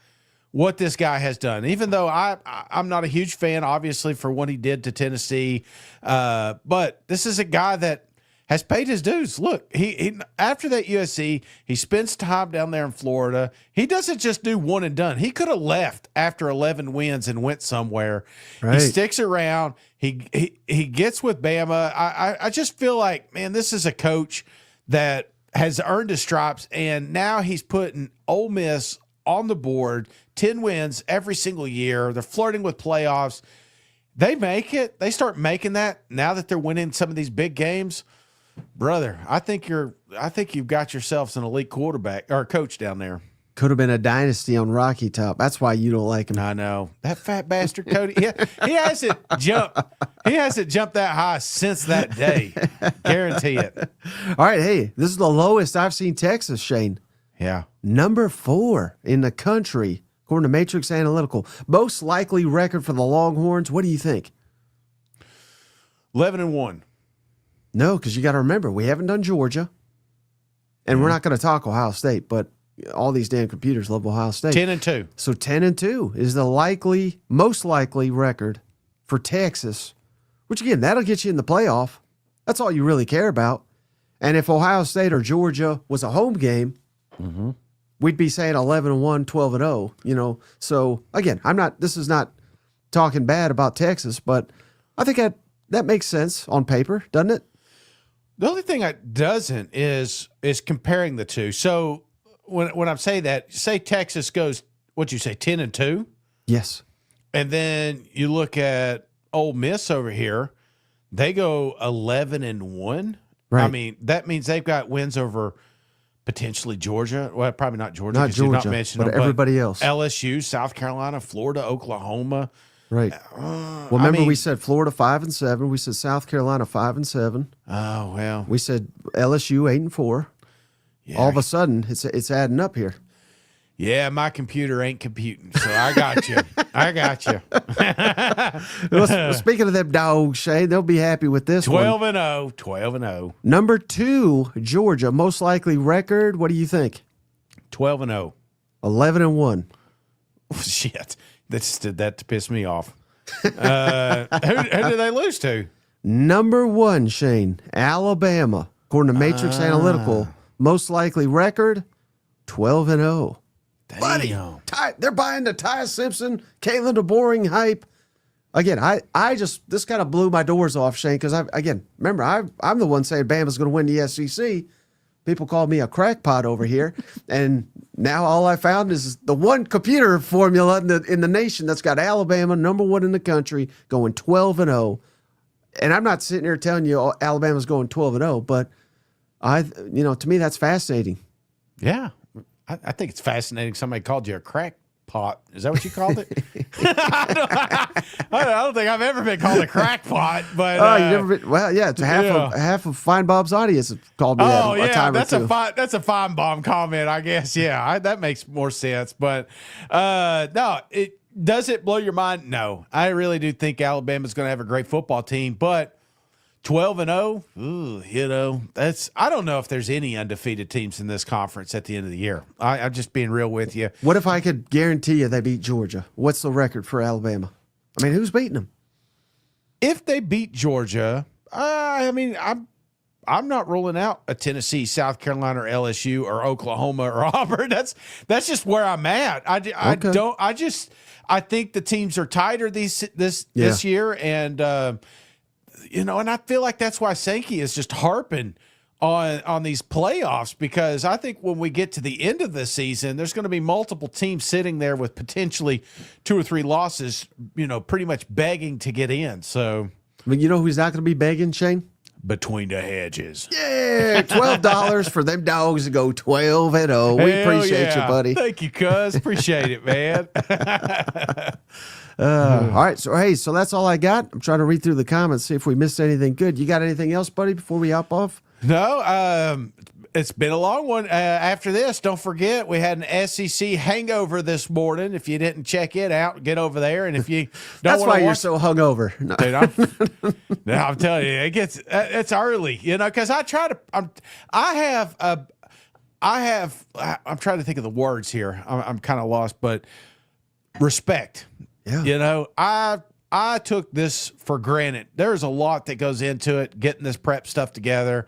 Speaker 2: what this guy has done, even though I'm not a huge fan, obviously, for what he did to Tennessee. But this is a guy that has paid his dues. Look, he after that USC, he spends time down there in Florida. He doesn't just do one and done. He could have left after 11 wins and went somewhere.
Speaker 1: Right.
Speaker 2: He sticks around. He gets with Bama. I just feel like, man, this is a coach that has earned his stripes, and now he's putting Ole Miss on the board, 10 wins every single year. They're flirting with playoffs. They make it. They start making that now that they're winning some of these big games. Brother, I think you've got yourselves an elite quarterback or coach down there.
Speaker 1: Could have been a dynasty on Rocky Top. That's why you don't like him.
Speaker 2: I know. That fat bastard Cody. He hasn't jumped. He hasn't jumped that high since that day. Guarantee it.
Speaker 1: All right, hey, this is the lowest I've seen Texas, Shane.
Speaker 2: Yeah.
Speaker 1: Number 4 in the country, according to Matrix Analytical. Most likely record for the Longhorns. What do you think?
Speaker 2: 11-1.
Speaker 1: No, because you got to remember, we haven't done Georgia. And we're not going to talk Ohio State, but all these damn computers love Ohio State.
Speaker 2: 10-2.
Speaker 1: So 10-2 is the most likely record for Texas, which again, that'll get you in the playoff. That's all you really care about. And if Ohio State or Georgia was a home game, we'd be saying 11-1, 12-0, you know. So again, this is not talking bad about Texas, but I think that makes sense on paper, doesn't it?
Speaker 2: The only thing that doesn't is comparing the two. So when I'm saying that, say Texas goes, what'd you say, 10-2?
Speaker 1: Yes.
Speaker 2: And then you look at Ole Miss over here, they go 11-1.
Speaker 1: Right.
Speaker 2: I mean, that means they've got wins over potentially Georgia. Well, probably not Georgia.
Speaker 1: Not
Speaker 2: 'cause you're
Speaker 1: Georgia,
Speaker 2: mentioning
Speaker 1: but
Speaker 2: them,
Speaker 1: everybody else.
Speaker 2: LSU, South Carolina, Florida, Oklahoma.
Speaker 1: Right. Well, remember we said Florida 5-7. We said South Carolina 5-7.
Speaker 2: Oh, well.
Speaker 1: We said LSU 8-4.
Speaker 2: Yeah.
Speaker 1: All of a sudden, it's adding up here.
Speaker 2: Yeah, my computer ain't computing, so I got you. I got you.
Speaker 1: Well, speaking of them dogs, Shane, they'll be happy with this
Speaker 2: 12-0. 12-0.
Speaker 1: Number 2, Georgia, most likely record. What do you think?
Speaker 2: 12-0.
Speaker 1: 11-1.
Speaker 2: Shit. That just did that to piss me off. Who did they lose to?
Speaker 1: Number 1, Shane, Alabama. According to Matrix Analytical, most likely record 12-0. Buddy, they're buying the Ty Simpson, Kalen DeBoring hype. Again, I just, this kind of blew my doors off, Shane, because remember, I'm the one saying Bama's going to win the SEC. People call me a crackpot over here, and now all I found is the one computer formula in the nation that's got Alabama number 1 in the country going 12-0. And I'm not sitting here telling you Alabama's going 12-0, but to me that's fascinating.
Speaker 2: Yeah. I think it's fascinating. Somebody called you a crackpot. Is that what you called it? I don't think I've ever been called a crackpot. But
Speaker 1: you never been, well, yeah, it's half of Fine Bob's audience have called me that a time or two.
Speaker 2: That's a fine bomb comment, I guess. Yeah, that makes more sense. But no, does it blow your mind? No, I really do think Alabama's going to have a great football team, but 12-0, I don't know if there's any undefeated teams in this conference at the end of the year. I'm just being real with you.
Speaker 1: What if I could guarantee you they beat Georgia? What's the record for Alabama? I mean, who's beating them?
Speaker 2: If they beat Georgia, I'm not ruling out a Tennessee, South Carolina, or LSU, or Oklahoma, or Auburn. That's just where I'm at. I think the teams are tighter this year, and and I feel like that's why Sankey is just harping on these playoffs, because I think when we get to the end of the season, there's going to be multiple teams sitting there with potentially 2 or 3 losses, pretty much begging to get in. So,
Speaker 1: But you know who's not going to be begging, Shane?
Speaker 2: between the hedges.
Speaker 1: Yeah, $12 for them dogs to go 12-0. We
Speaker 2: Hell
Speaker 1: appreciate you,
Speaker 2: yeah.
Speaker 1: buddy.
Speaker 2: Thank you, cuz. Appreciate it, man.
Speaker 1: All right, so that's all I got. I'm trying to read through the comments, see if we missed anything good. You got anything else, buddy, before we hop off?
Speaker 2: No, it's been a long one. After this, don't forget, we had an SEC hangover this morning. If you didn't check it out, get over there. And if you don't
Speaker 1: That's
Speaker 2: want
Speaker 1: why
Speaker 2: to
Speaker 1: you're
Speaker 2: watch,
Speaker 1: so hungover. No.
Speaker 2: dude, I'm telling you, it's early, because I try to. I'm trying to think of the words here. I'm kind of lost, but respect.
Speaker 1: Yeah.
Speaker 2: I took this for granted. There's a lot that goes into it, getting this prep stuff together,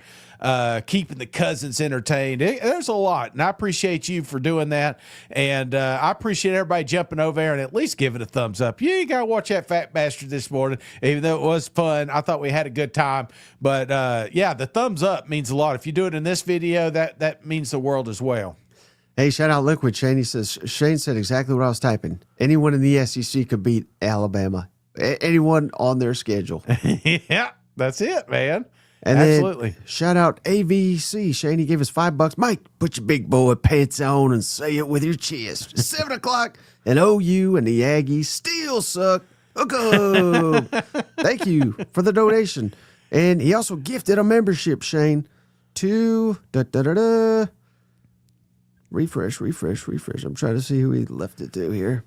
Speaker 2: keeping the cousins entertained. There's a lot, and I appreciate you for doing that. And I appreciate everybody jumping over there and at least giving a thumbs up. You ain't got to watch that fat bastard this morning, even though it was fun. I thought we had a good time. But, yeah, the thumbs up means a lot. If you do it in this video, that means the world as well.
Speaker 1: Hey, shout out Liquid Shane. He says, Shane said exactly what I was typing. Anyone in the SEC could beat Alabama. Anyone on their schedule.
Speaker 2: Yeah, that's it, man.
Speaker 1: And
Speaker 2: Absolutely.
Speaker 1: then shout out AVC. Shane, he gave us $5. Mike, put your big boy pants on and say it with your chest. 7 o'clock, and OU and the Aggies still suck. Go. Thank you for the donation. And he also gifted a membership, Shane, to refresh. I'm trying to see who he left it to here.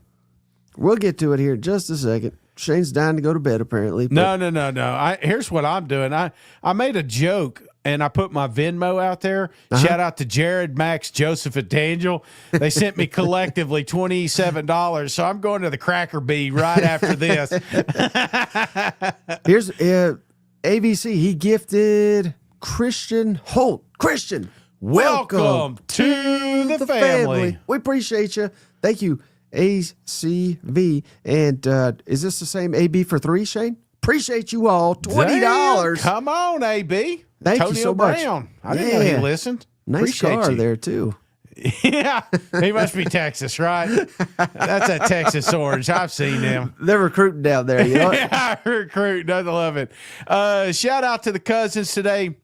Speaker 1: We'll get to it here in just a second. Shane's dying to go to bed, apparently.
Speaker 2: No. Here's what I'm doing. I made a joke, and I put my Venmo out there. Shout out to Jared, Max, Joseph, and Daniel. They sent me collectively $27, so I'm going to the Cracker Bee right after this.
Speaker 1: Here's AVC. He gifted Christian Holt. Christian,
Speaker 2: Welcome to the family.
Speaker 1: We appreciate you. Thank you, ACV. And is this the same AB for 3, Shane? Appreciate you all. $20.
Speaker 2: Damn, come on, AB.
Speaker 1: Thank you
Speaker 2: Tony
Speaker 1: so much.
Speaker 2: Brown. I didn't know he listened.
Speaker 1: Nice
Speaker 2: Appreciate
Speaker 1: car
Speaker 2: you.
Speaker 1: there, too.
Speaker 2: Yeah, he must be Texas, right? That's a Texas orange. I've seen them.
Speaker 1: They're recruiting down there. You know what?
Speaker 2: Yeah, recruit. I love it. Shout out to the cousins today.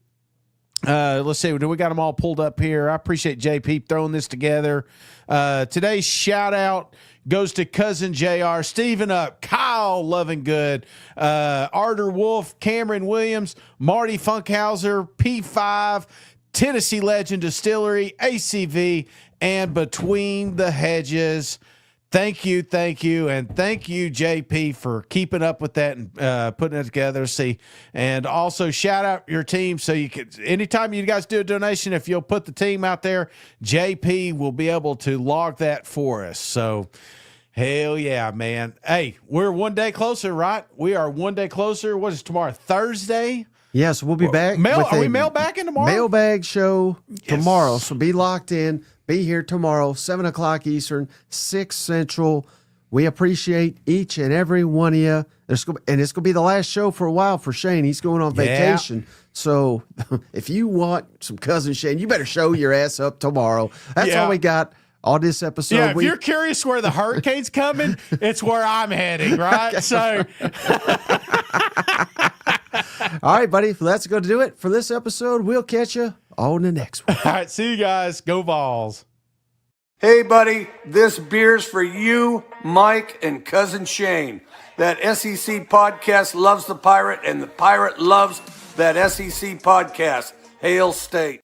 Speaker 2: Let's see. Do we got them all pulled up here? I appreciate JP throwing this together. Today's shout out goes to cousin JR, Steven Up, Kyle Loving Good, Arter Wolf, Cameron Williams, Marty Funkhauser, P5, Tennessee Legend Distillery, ACV, and Between the Hedges. Thank you, and thank you, JP, for keeping up with that and putting it together. See, and also shout out your team. So you can, anytime you guys do a donation, if you'll put the team out there, JP will be able to log that for us. So, hell yeah, man! Hey, we're one day closer, right? We are one day closer. What is tomorrow? Thursday.
Speaker 1: Yes, we'll be back.
Speaker 2: Are we mailbacking tomorrow?
Speaker 1: Mailbag show tomorrow. So be locked in. Be here tomorrow, 7 o'clock Eastern, 6 Central. We appreciate each and every one of you. And it's going to be the last show for a while for Shane. He's going on vacation. So if you want some cousin Shane, you better show your ass up tomorrow. That's all we got on this episode.
Speaker 2: Yeah, if you're curious where the hurricane's coming, it's where I'm heading, right? So...
Speaker 1: All right, buddy. That's going to do it for this episode. We'll catch you on the next one.
Speaker 2: All right, see you guys. Go Vols.
Speaker 8: Hey, buddy, this beer's for you, Mike, and Cousin Shane. That SEC podcast loves the Pirate, and the Pirate loves that SEC podcast. Hail State.